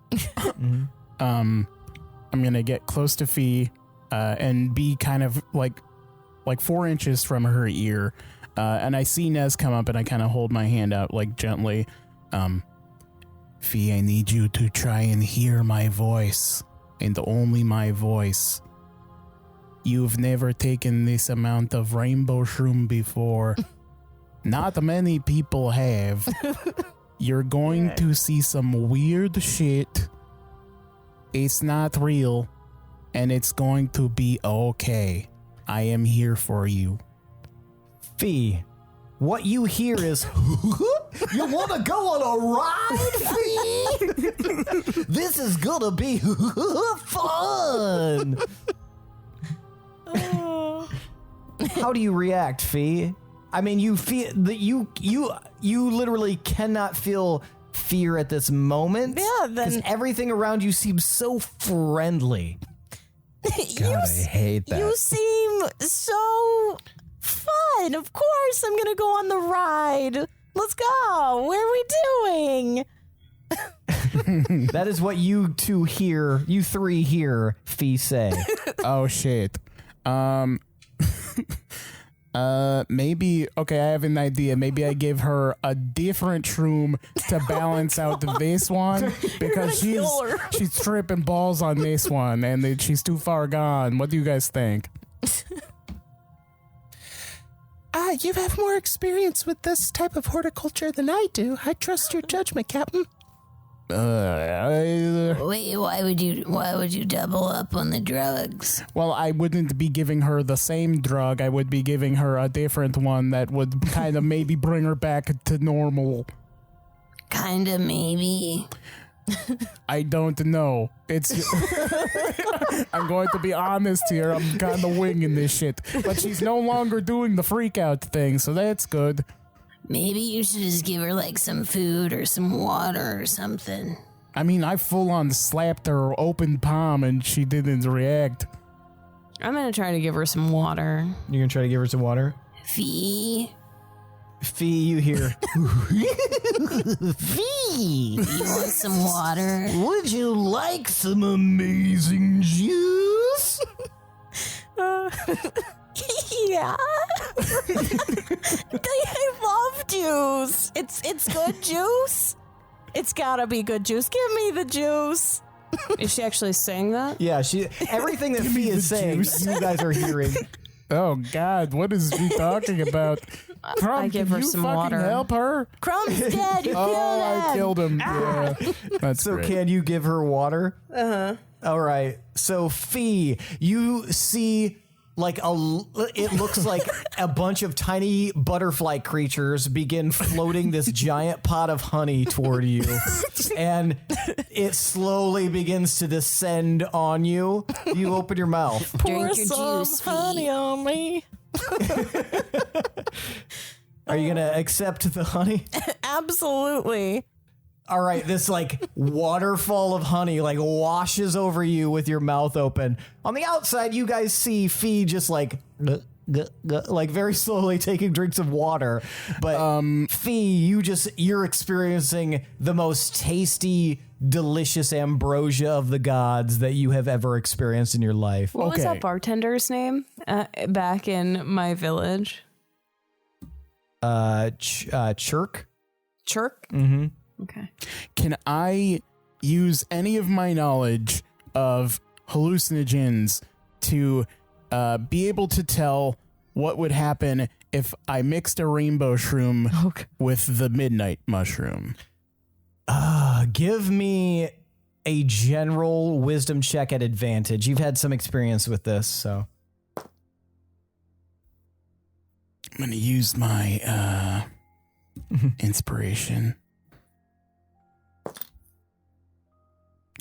Speaker 3: I'm going to get close to Fee and be kind of like 4 inches from her ear. And I see Nez come up, and I kind of hold my hand out like gently. Fee, I need you to try and hear my voice, and only my voice. You've never taken this amount of rainbow shroom before. Not many people have. You're going to see some weird shit. It's not real, and it's going to be okay. I am here for you.
Speaker 1: Fee, what you hear is, you want to go on a ride, Fee? This is gonna be fun. How do you react, Fee? I mean, you feel that you literally cannot feel fear at this moment.
Speaker 8: Yeah,
Speaker 1: because everything around you seems so friendly.
Speaker 4: God, I hate that.
Speaker 8: You seem so fun. Of course, I'm gonna go on the ride. Let's go. What are we doing?
Speaker 1: That is what you three hear Fee say.
Speaker 3: Oh shit. Maybe, okay, I have an idea. Maybe I give her a different shroom to balance out this one because she's tripping balls on this one and she's too far gone. What do you guys think?
Speaker 7: You have more experience with this type of horticulture than I do. I trust your judgment, Captain.
Speaker 2: Wait, why would you double up on the drugs?
Speaker 3: Well, I wouldn't be giving her the same drug. I would be giving her a different one that would kind of maybe bring her back to normal.
Speaker 2: Kinda, maybe.
Speaker 3: I don't know. It's. I'm going to be honest here. I'm kind of winging this shit. But she's no longer doing the freak out thing, so that's good.
Speaker 2: Maybe you should just give her like some food or some water or something.
Speaker 3: I mean, I full on slapped her open palm and she didn't react.
Speaker 6: I'm gonna try to give her some water.
Speaker 1: You're gonna try to give her some water?
Speaker 2: Fee,
Speaker 1: you hear.
Speaker 2: Fee, you want some water?
Speaker 1: Would you like some amazing juice?
Speaker 8: Yeah. I love juice. It's good juice. It's gotta be good juice. Give me the juice.
Speaker 6: Is she actually saying that?
Speaker 1: Yeah, everything that Fee is saying, you guys are hearing.
Speaker 3: Oh God, what is she talking about? Crumb,
Speaker 6: I give
Speaker 3: can
Speaker 6: her
Speaker 3: you
Speaker 6: some
Speaker 3: fucking
Speaker 6: water.
Speaker 3: help her?
Speaker 8: Crumb's dead. You feel
Speaker 3: Oh,
Speaker 8: that?
Speaker 3: I killed him. Yeah, that's
Speaker 1: So
Speaker 3: great.
Speaker 1: can you give her water? Uh-huh. All right. So Fee, you see it looks like a bunch of tiny butterfly creatures begin floating this giant pot of honey toward you. And it slowly begins to descend on you. You open your mouth.
Speaker 8: Pour
Speaker 2: Drink your
Speaker 8: some
Speaker 2: juice,
Speaker 8: honey
Speaker 2: Fee.
Speaker 8: on me.
Speaker 1: Are you going to accept the honey?
Speaker 8: Absolutely.
Speaker 1: All right, this waterfall of honey washes over you with your mouth open. On the outside, you guys see Fee just very slowly taking drinks of water. But Fee, you're experiencing the most tasty, delicious ambrosia of the gods that you have ever experienced in your life.
Speaker 6: What was that bartender's name back in my village?
Speaker 1: Chirk?
Speaker 6: Chirk?
Speaker 1: Mm-hmm.
Speaker 6: Okay.
Speaker 3: Can I use any of my knowledge of hallucinogens to be able to tell what would happen if I mixed a rainbow shroom with the midnight mushroom?
Speaker 1: Give me a general wisdom check at advantage. You've had some experience with this, so.
Speaker 3: I'm going to use my inspiration.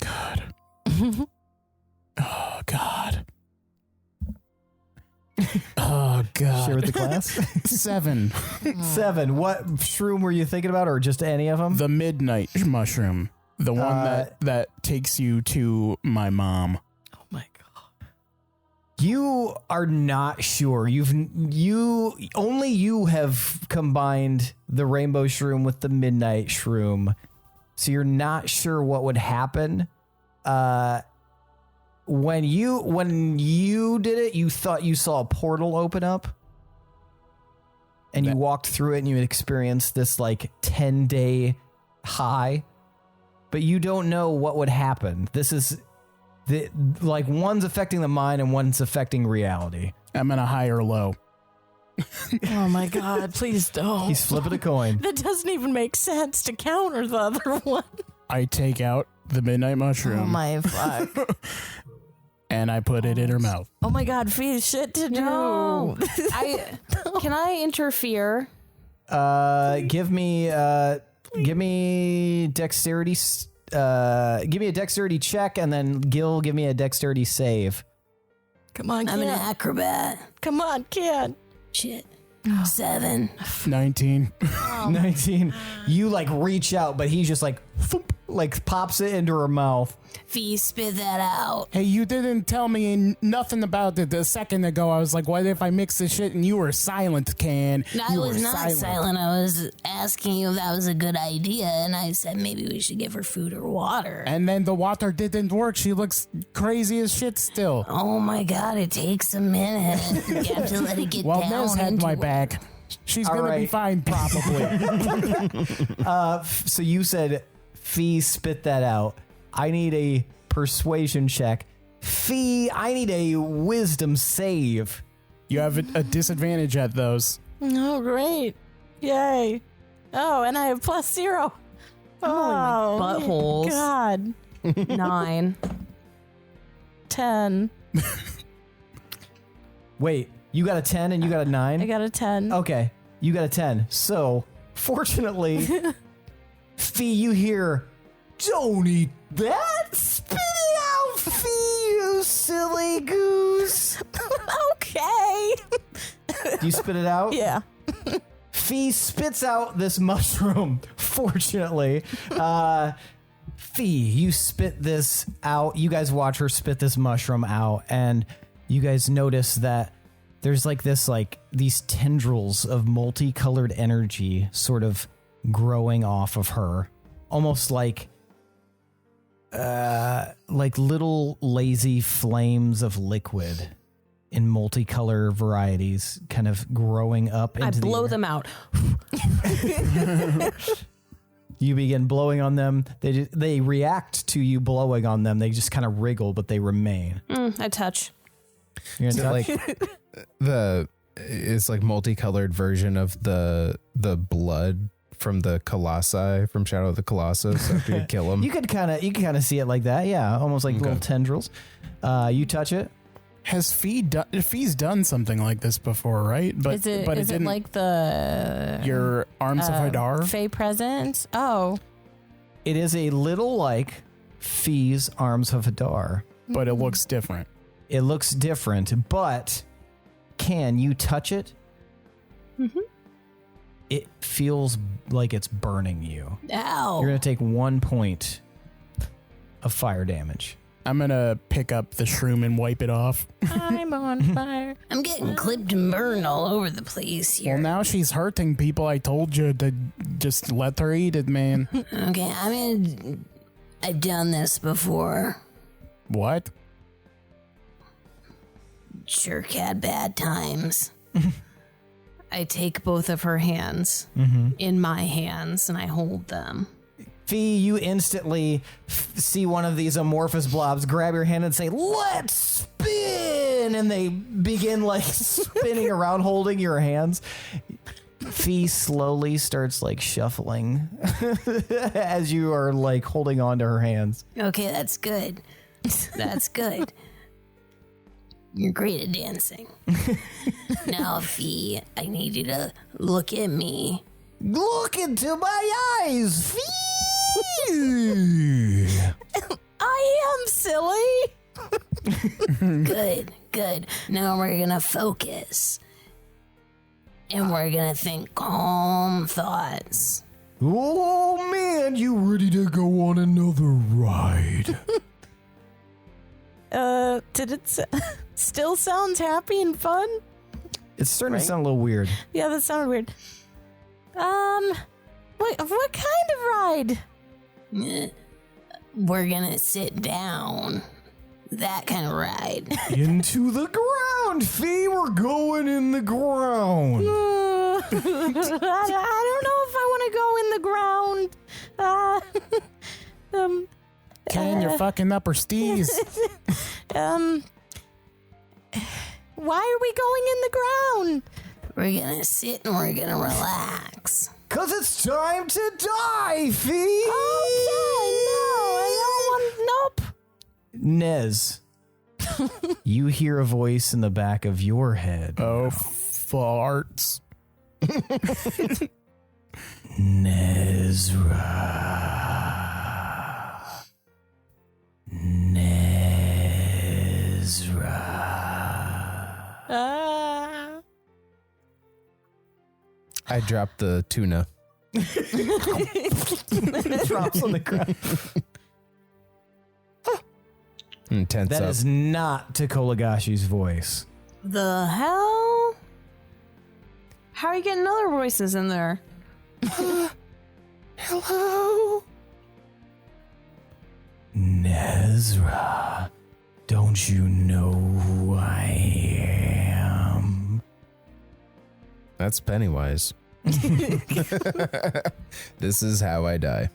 Speaker 3: God. Oh, God. Oh, God.
Speaker 1: Share with the class?
Speaker 3: 7.
Speaker 1: 7. What shroom were you thinking about, or just any of them?
Speaker 3: The midnight mushroom. The one that takes you to my mom.
Speaker 8: Oh my God.
Speaker 1: You are not sure. Only you have combined the rainbow shroom with the midnight shroom. So you're not sure what would happen. When you did it, you thought you saw a portal open up. And you walked through it and you experienced this 10-day high. But you don't know what would happen. This is one's affecting the mind and one's affecting reality.
Speaker 3: I'm in a high or low.
Speaker 8: Oh my God, please don't.
Speaker 1: He's flipping a coin.
Speaker 8: That doesn't even make sense to counter the other one.
Speaker 3: I take out the midnight mushroom.
Speaker 8: Oh my fuck.
Speaker 3: And I put it in her mouth.
Speaker 8: Oh my God, Fee, shit to do.
Speaker 6: No. Can I interfere?
Speaker 1: Give me dexterity. Give me a dexterity check, and then Gil, give me a dexterity save.
Speaker 8: Come on,
Speaker 2: I'm an
Speaker 8: kid.
Speaker 2: acrobat.
Speaker 8: Come on, kid.
Speaker 2: Shit. 7.
Speaker 3: 19.
Speaker 1: 19. You like reach out, but he's just like, thoop, like pops it into her mouth.
Speaker 2: Fee, spit that out.
Speaker 3: Hey, you didn't tell me nothing about it a second ago. I was like, what if I mix this shit and you were silent, Can?
Speaker 2: I
Speaker 3: You
Speaker 2: was
Speaker 3: were
Speaker 2: not silent. I was asking you if that was a good idea, and I said maybe we should give her food or water.
Speaker 3: And then the water didn't work. She looks crazy as shit still.
Speaker 2: Oh my God, it takes a minute. You have to let it get
Speaker 3: Well,
Speaker 2: down.
Speaker 3: Nez had
Speaker 2: into
Speaker 3: my
Speaker 2: her.
Speaker 3: back. She's
Speaker 1: All
Speaker 3: going to be
Speaker 1: right.
Speaker 3: fine, probably.
Speaker 1: So you said, Fee, spit that out. I need a persuasion check. Fee, I need a wisdom save.
Speaker 3: You have a disadvantage at those.
Speaker 8: Oh, great. Yay. Oh, and I have +0. Oh,
Speaker 6: my buttholes.
Speaker 8: God.
Speaker 6: 9.
Speaker 8: 10.
Speaker 1: Wait, you got a 10 and you got a 9?
Speaker 8: I got a 10.
Speaker 1: Okay, you got a 10. So, fortunately, Fee, you hear, don't eat that! Spit it out, Fee, you silly goose!
Speaker 8: Okay.
Speaker 1: Do you spit it out?
Speaker 8: Yeah.
Speaker 1: Fee spits out this mushroom, fortunately. Fee, you spit this out. You guys watch her spit this mushroom out, and you guys notice that there's these tendrils of multicolored energy sort of growing off of her, almost like little lazy flames of liquid in multicolor varieties, kind of growing up into
Speaker 6: I blow
Speaker 1: the air.
Speaker 6: them out.
Speaker 1: You begin blowing on them. They react to you blowing on them. They just kind of wriggle, but they remain.
Speaker 6: I touch.
Speaker 1: You're
Speaker 4: Is it
Speaker 1: gonna touch?
Speaker 4: like it's like multicolored version of the blood from the Colossi from Shadow of the Colossus after you kill them?
Speaker 1: You could kind of see it like that. Yeah, almost like little tendrils. You touch it.
Speaker 3: Has Fee's done something like this before, right? But
Speaker 8: Is it
Speaker 3: didn't-
Speaker 8: like the
Speaker 3: your arms of Hadar?
Speaker 8: Fey presence? Oh.
Speaker 1: It is a little like Fee's Arms of Hadar.
Speaker 3: But it looks different.
Speaker 1: It looks different, but can you touch it? Mm-hmm. It feels like it's burning you.
Speaker 2: Ow.
Speaker 1: You're going to take 1 point of fire damage.
Speaker 3: I'm gonna pick up the shroom and wipe it off.
Speaker 8: I'm on fire.
Speaker 2: I'm getting clipped and burned all over the place here.
Speaker 3: Well, now she's hurting people. I told you to just let her eat it, man.
Speaker 2: Okay, I've done this before.
Speaker 3: What?
Speaker 2: Jerk had bad times.
Speaker 6: I take both of her hands in my hands and I hold them.
Speaker 1: Fee, you instantly see one of these amorphous blobs grab your hand and say, "Let's spin!" And they begin like spinning around holding your hands. Fee slowly starts like shuffling as you are like holding on to her hands.
Speaker 2: Okay, that's good. That's good. You're great at dancing. Now, Fee, I need you to look at me.
Speaker 1: Look into my eyes, Fee!
Speaker 8: I am silly.
Speaker 2: Good. Now we're gonna focus. And we're gonna think calm thoughts.
Speaker 1: Oh man, you ready to go on another ride?
Speaker 8: Did it still sounds happy and fun?
Speaker 1: It's starting to sound a little weird.
Speaker 8: Yeah, that sounded weird. What kind of ride?
Speaker 2: We're gonna sit down. That kind of ride.
Speaker 1: Into the ground, Fee. We're going in the ground.
Speaker 8: I don't know if I want to go in the ground.
Speaker 3: Ken, you're fucking up her steez.
Speaker 8: Why are we going in the ground?
Speaker 2: We're gonna sit and we're gonna relax.
Speaker 1: 'Cause it's time to die, Fee.
Speaker 8: Okay, no, I don't want. Nope.
Speaker 1: Nez, You hear a voice in the back of your head.
Speaker 3: Oh, farts.
Speaker 1: Nezrah. Nezrah.
Speaker 4: I dropped the tuna.
Speaker 1: Drops on the ground.
Speaker 4: And tense
Speaker 1: That
Speaker 4: up.
Speaker 1: is not Takolagachi's voice.
Speaker 6: The hell? How are you getting other voices in there?
Speaker 7: Hello?
Speaker 1: Nezrah, don't you know who I am?
Speaker 4: That's Pennywise. This is how I die.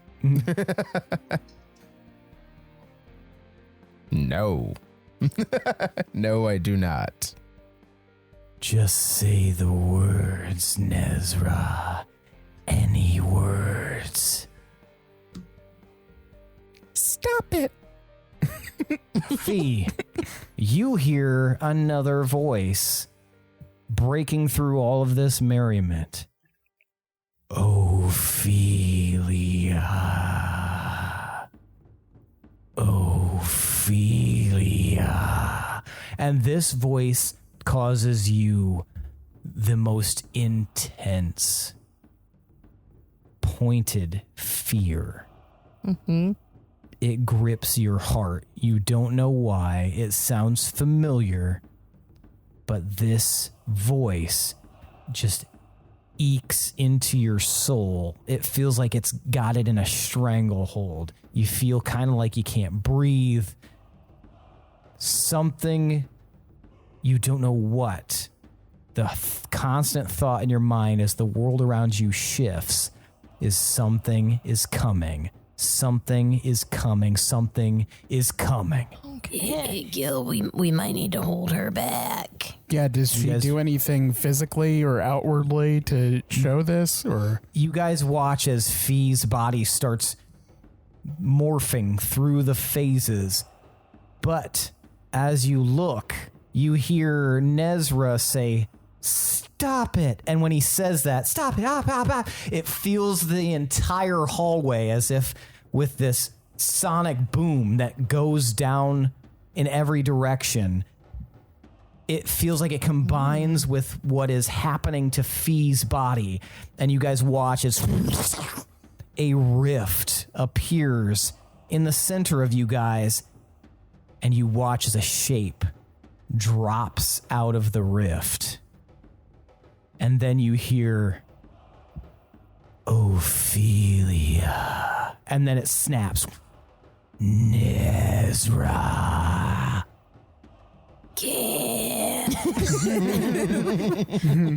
Speaker 4: No. No, I do not.
Speaker 1: Just say the words, Nezrah. Any words.
Speaker 7: Stop it.
Speaker 1: Fee, you hear another voice breaking through all of this merriment. Ophelia. Ophelia. And this voice causes you the most intense, pointed fear.
Speaker 8: Mm-hmm.
Speaker 1: It grips your heart. You don't know why. It sounds familiar, but this voice just ekes into your soul. It feels like it's got it in a stranglehold. You feel kind of like you can't breathe. Something, you don't know what. The constant thought in your mind as the world around you shifts is something is coming. Something is coming. Something is coming.
Speaker 2: Hey, Gil, we might need to hold her back.
Speaker 3: Yeah, does she
Speaker 1: guys-
Speaker 3: do anything physically or outwardly to show this? Or
Speaker 1: You guys watch as Fee's body starts morphing through the phases. But as you look, you hear Nezrah say, "Stop it." And when he says that, "Stop it," it fills the entire hallway as if with this sonic boom that goes down in every direction. It feels like it combines with what is happening to Fee's body. And you guys watch as a rift appears in the center of you guys. And you watch as a shape drops out of the rift. And then you hear Ophelia. And then it snaps. Nezrah.
Speaker 2: Can.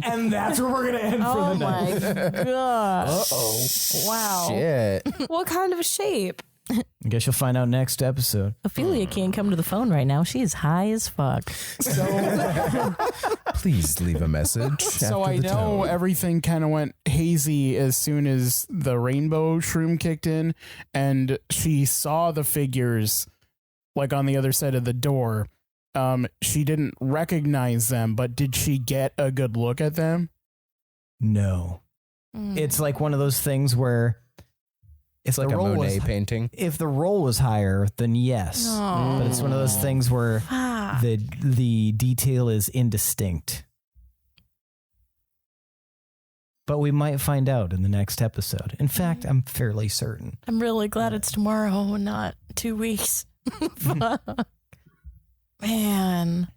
Speaker 1: And that's where we're going to end for the night.
Speaker 8: my gosh. Wow.
Speaker 4: Shit.
Speaker 6: What kind of a shape?
Speaker 1: I guess you'll find out next episode.
Speaker 8: Ophelia can't come to the phone right now. She is high as fuck.
Speaker 4: Please leave a message.
Speaker 3: so
Speaker 4: after
Speaker 3: I
Speaker 4: the
Speaker 3: know
Speaker 4: tone.
Speaker 3: everything kind of went hazy as soon as the rainbow shroom kicked in, and she saw the figures like on the other side of the door. She didn't recognize them, but did she get a good look at them?
Speaker 1: No. It's like one of those things where
Speaker 4: It's like
Speaker 1: the
Speaker 4: a
Speaker 1: roll
Speaker 4: Monet
Speaker 1: was-
Speaker 4: painting.
Speaker 1: if the roll was higher, then yes. But it's one of those things where the detail is indistinct. But we might find out in the next episode. In fact, I'm fairly certain.
Speaker 8: I'm really glad it's tomorrow and not 2 weeks. Fuck. Man.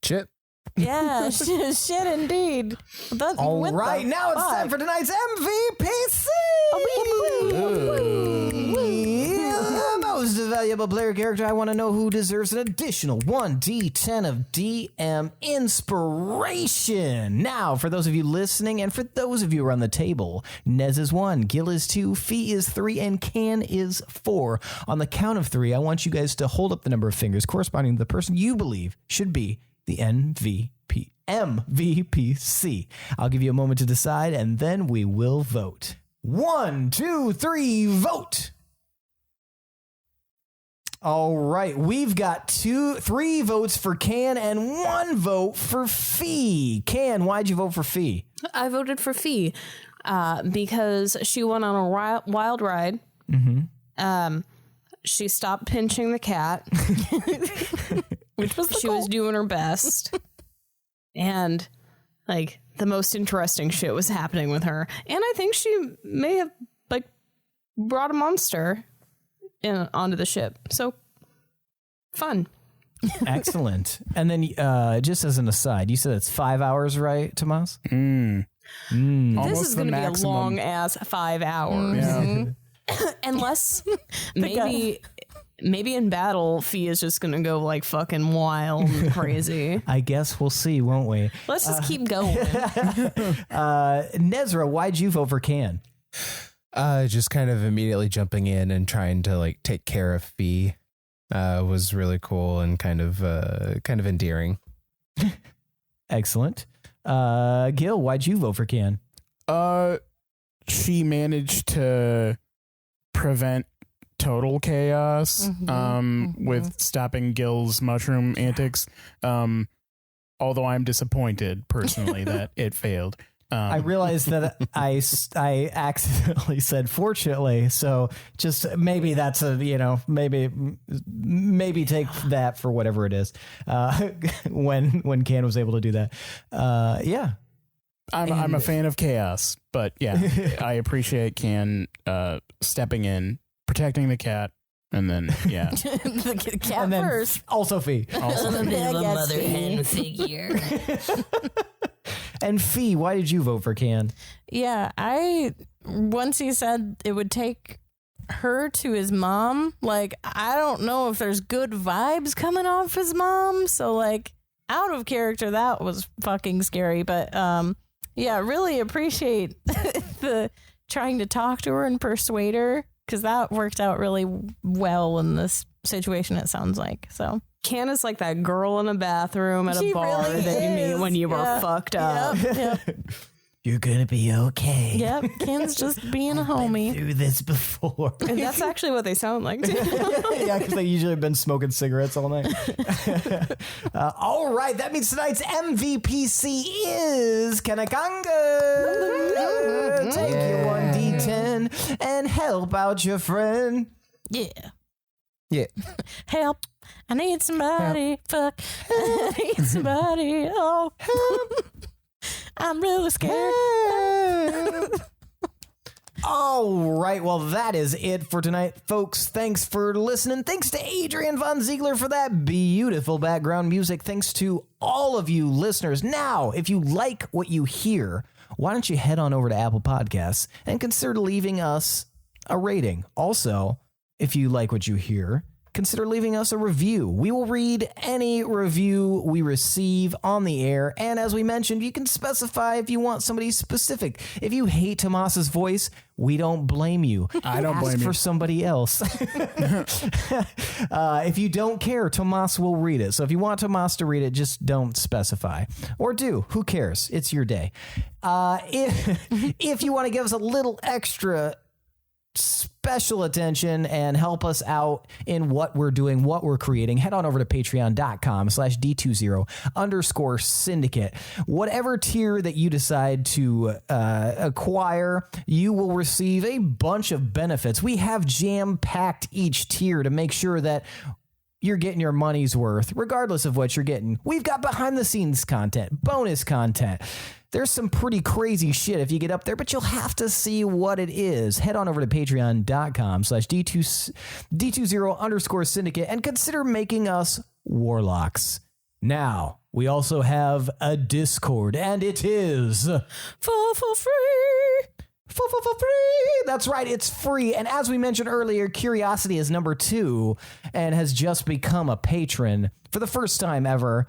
Speaker 4: Shit.
Speaker 8: Yeah, shit indeed. That's,
Speaker 1: All
Speaker 8: what the
Speaker 1: right, now it's time
Speaker 8: fuck?
Speaker 1: for tonight's MVPC. The most valuable player character. I want to know who deserves an additional 1d10 of DM inspiration. Now, for those of you listening and for those of you around the table, Nez is 1, Gil is 2, Fee is 3, and Can is 4. On the count of 3, I want you guys to hold up the number of fingers corresponding to the person you believe should be the MVPC. I'll give you a moment to decide, and then we will vote. 1, 2, 3, vote. All right, we've got 3 votes for Can and 1 vote for Fee. Can, why'd you vote for Fee?
Speaker 6: I voted for Fee because she went on a wild ride. Mm-hmm. She stopped pinching the cat,
Speaker 8: Which was
Speaker 6: she was doing her best, and like the most interesting shit was happening with her. And I think she may have like brought a monster onto the ship. So fun.
Speaker 1: Excellent. And then just as an aside, you said it's 5 hours, right, Tomas?
Speaker 6: This is going to be a long ass 5 hours.
Speaker 3: Yeah.
Speaker 6: Unless maybe in battle, Fee is just going to go like fucking wild and crazy.
Speaker 1: I guess we'll see, won't we?
Speaker 6: Let's just keep going.
Speaker 1: Nezrah, why'd you vote for Can?
Speaker 4: Just kind of immediately jumping in and trying to like take care of Fee was really cool and kind of endearing.
Speaker 1: Excellent. Gil, why'd you vote for Can?
Speaker 3: She managed to prevent total chaos with stopping Gil's mushroom antics. Although I'm disappointed personally that it failed.
Speaker 1: I realized that I accidentally said fortunately, so just maybe that's maybe take that for whatever it is. When Can was able to do that, yeah.
Speaker 3: I'm a fan of chaos, but yeah, I appreciate Can stepping in, protecting the cat, and then yeah,
Speaker 8: the cat
Speaker 1: and then
Speaker 8: first.
Speaker 1: Also Fee.
Speaker 2: A bit of a mother hen figure.
Speaker 1: And Fee, why did you vote for Can?
Speaker 8: Yeah, once he said it would take her to his mom, like, I don't know if there's good vibes coming off his mom. So, like, out of character, that was fucking scary. But, yeah, really appreciate the trying to talk to her and persuade her, because that worked out really well in this situation, it sounds like. So
Speaker 6: Can is like that girl in a bathroom at a bar
Speaker 8: really
Speaker 6: that you meet when you were fucked up.
Speaker 8: Yep.
Speaker 1: You're gonna be okay.
Speaker 8: Yep. Ken's just being a homie.
Speaker 1: Through this before.
Speaker 6: And that's actually what they sound like, too.
Speaker 1: Yeah, because they usually have been smoking cigarettes all night. All right, that means tonight's MVPC is Kanak. Take your 1d10 and help out your friend.
Speaker 8: Yeah.
Speaker 4: Yeah.
Speaker 8: Help. I need somebody. Fuck. I need somebody. Oh. I'm really scared.
Speaker 1: All right, well, that is it for tonight, folks. Thanks for listening. Thanks to Adrian Von Ziegler for that beautiful background music. Thanks to all of you listeners. Now, if you like what you hear, why don't you head on over to Apple Podcasts and consider leaving us a rating. Also, if you like what you hear, consider leaving us a review. We will read any review we receive on the air. And as we mentioned, you can specify if you want somebody specific. If you hate Tomas's voice, we don't blame you.
Speaker 3: I don't blame you.
Speaker 1: For somebody else. If you don't care, Tomas will read it. So if you want Tomas to read it, just don't specify. Or do. Who cares? It's your day. If you want to give us a little extra special attention and help us out in what we're doing, what we're creating, head on over to patreon.com/D20_syndicate. Whatever tier that you decide to acquire, you will receive a bunch of benefits. We have jam-packed each tier to make sure that you're getting your money's worth, regardless of what you're getting. We've got behind-the-scenes content, bonus content. There's some pretty crazy shit if you get up there, but you'll have to see what it is. Head on over to patreon.com/D20_syndicate and consider making us warlocks. Now, we also have a Discord, and it is
Speaker 8: For free.
Speaker 1: For free. That's right, it's free. And as we mentioned earlier, Curiosity is number 2 and has just become a patron for the first time ever.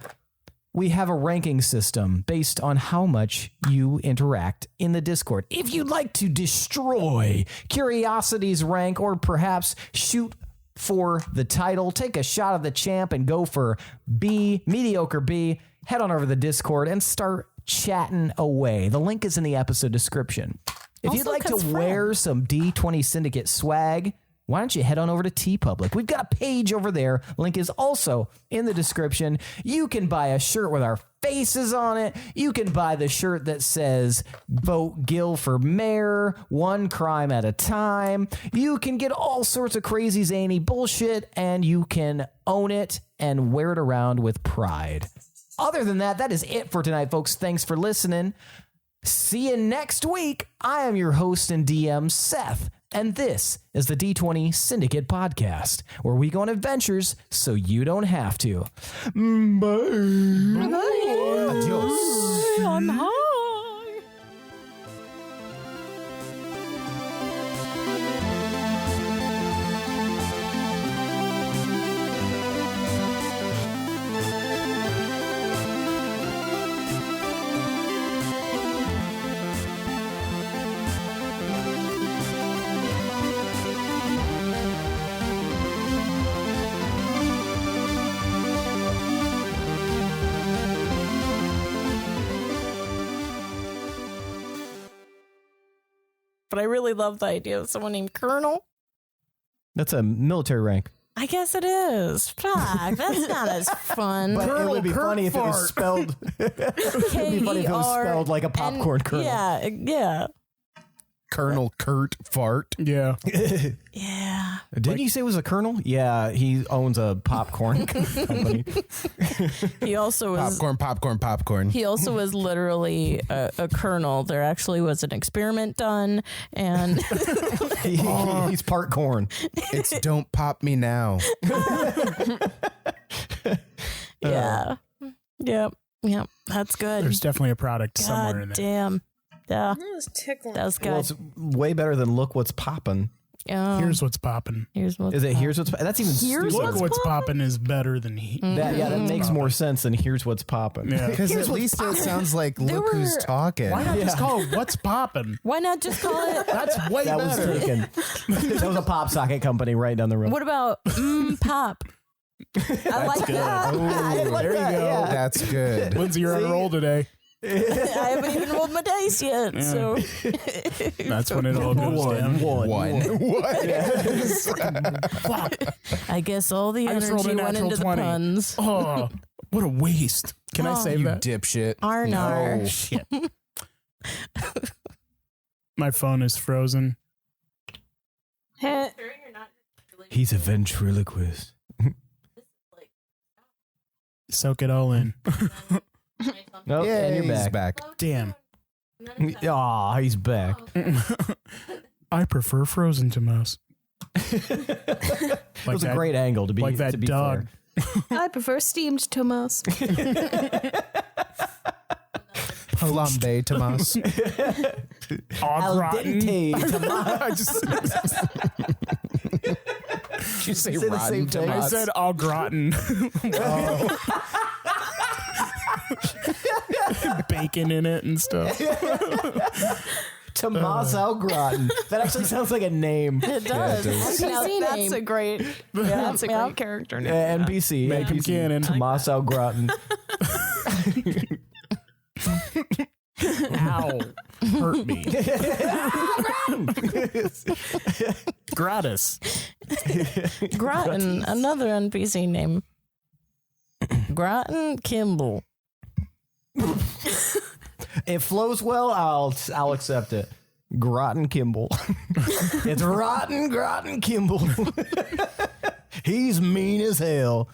Speaker 1: We have a ranking system based on how much you interact in the Discord. If you'd like to destroy Curiosity's rank or perhaps shoot for the title, take a shot of the champ and go for B, mediocre B, head on over to the Discord and start chatting away. The link is in the episode description. If you'd like to wear some D20 Syndicate swag, why don't you head on over to TeePublic? We've got a page over there. Link is also in the description. You can buy a shirt with our faces on it. You can buy the shirt that says vote Gil for mayor, one crime at a time. You can get all sorts of crazy zany bullshit, and you can own it and wear it around with pride. Other than that, that is it for tonight, folks. Thanks for listening. See you next week. I am your host and DM, Seth. And this is the D20 Syndicate podcast, where we go on adventures so you don't have to. Bye.
Speaker 8: Adios. I'm high. But I really love the idea of someone named Colonel.
Speaker 1: That's a military rank.
Speaker 8: I guess it is. Fuck, that's not as fun.
Speaker 1: But it would be funny if it was spelled. It would be funny if it was spelled like a popcorn kernel.
Speaker 8: Yeah.
Speaker 4: Colonel Kurt Fart.
Speaker 3: Yeah.
Speaker 8: Yeah.
Speaker 1: Didn't you say it was a colonel? Yeah, he owns a popcorn company.
Speaker 8: He also was
Speaker 4: Popcorn.
Speaker 8: He also was literally a colonel. There actually was an experiment done, and
Speaker 1: He's part corn.
Speaker 4: It's don't pop me now.
Speaker 8: yeah, yep. That's good.
Speaker 3: There's definitely a product somewhere in there.
Speaker 8: Damn. Yeah.
Speaker 6: That was tickling.
Speaker 8: That was good.
Speaker 1: Well, it's way better than look what's popping.
Speaker 3: Here's what's popping.
Speaker 8: Here's what's
Speaker 1: Is it here's what's that's even
Speaker 8: Here's
Speaker 1: stupider.
Speaker 3: Look what's popping is better than he.
Speaker 1: That makes more sense than here's w's popping.
Speaker 3: Yeah.
Speaker 4: Because at least it sounds like look who's talking.
Speaker 3: Why not just call it what's popping?
Speaker 8: Why not just call it?
Speaker 3: That's way
Speaker 1: That was
Speaker 3: better.
Speaker 1: taken. That was a pop socket company right down the road.
Speaker 8: What about pop? I like that.
Speaker 3: There you go.
Speaker 4: That's good.
Speaker 3: Lindsey, you're on a roll today.
Speaker 8: I haven't even rolled my dice yet, so
Speaker 3: That's when it all goes down.
Speaker 4: One.
Speaker 3: Fuck.
Speaker 8: I guess all the
Speaker 3: I just rolled
Speaker 8: energy
Speaker 3: a
Speaker 8: went
Speaker 3: natural
Speaker 8: into
Speaker 3: 20.
Speaker 8: the puns.
Speaker 3: Oh, what a waste. Can I save
Speaker 4: You
Speaker 3: that?
Speaker 4: dipshit.
Speaker 8: Arnar.
Speaker 3: Oh, shit. My phone is frozen.
Speaker 1: He's a ventriloquist.
Speaker 3: Soak it all in.
Speaker 1: Oh, and you're
Speaker 4: he's
Speaker 1: back.
Speaker 3: Damn.
Speaker 1: Aw, he's back.
Speaker 3: I prefer frozen Tomas.
Speaker 1: It was a great angle to be
Speaker 3: like that
Speaker 1: to be
Speaker 3: dog.
Speaker 1: fair.
Speaker 6: I prefer steamed Tomas.
Speaker 4: Flambe, Tomas.
Speaker 3: Au gratin.
Speaker 1: I
Speaker 3: just
Speaker 4: Did you say
Speaker 1: Say the
Speaker 4: rotten
Speaker 1: same thing.
Speaker 3: I
Speaker 4: Tomas?
Speaker 3: said au gratin. Bacon in it and stuff.
Speaker 1: Tomas au gratin. That actually sounds like a name.
Speaker 8: It does. NPC
Speaker 6: That's
Speaker 8: name.
Speaker 6: a great. That's a great character name.
Speaker 1: NPC.
Speaker 3: Make him
Speaker 1: NPC.
Speaker 3: canon.
Speaker 1: Tomas au gratin.
Speaker 3: Ow. Hurt me. Gratis.
Speaker 8: Groton, another NPC name. Groton Kimball.
Speaker 1: It flows well. I'll accept it. Groton Kimball. It's rotten Groton Kimball. He's mean as hell.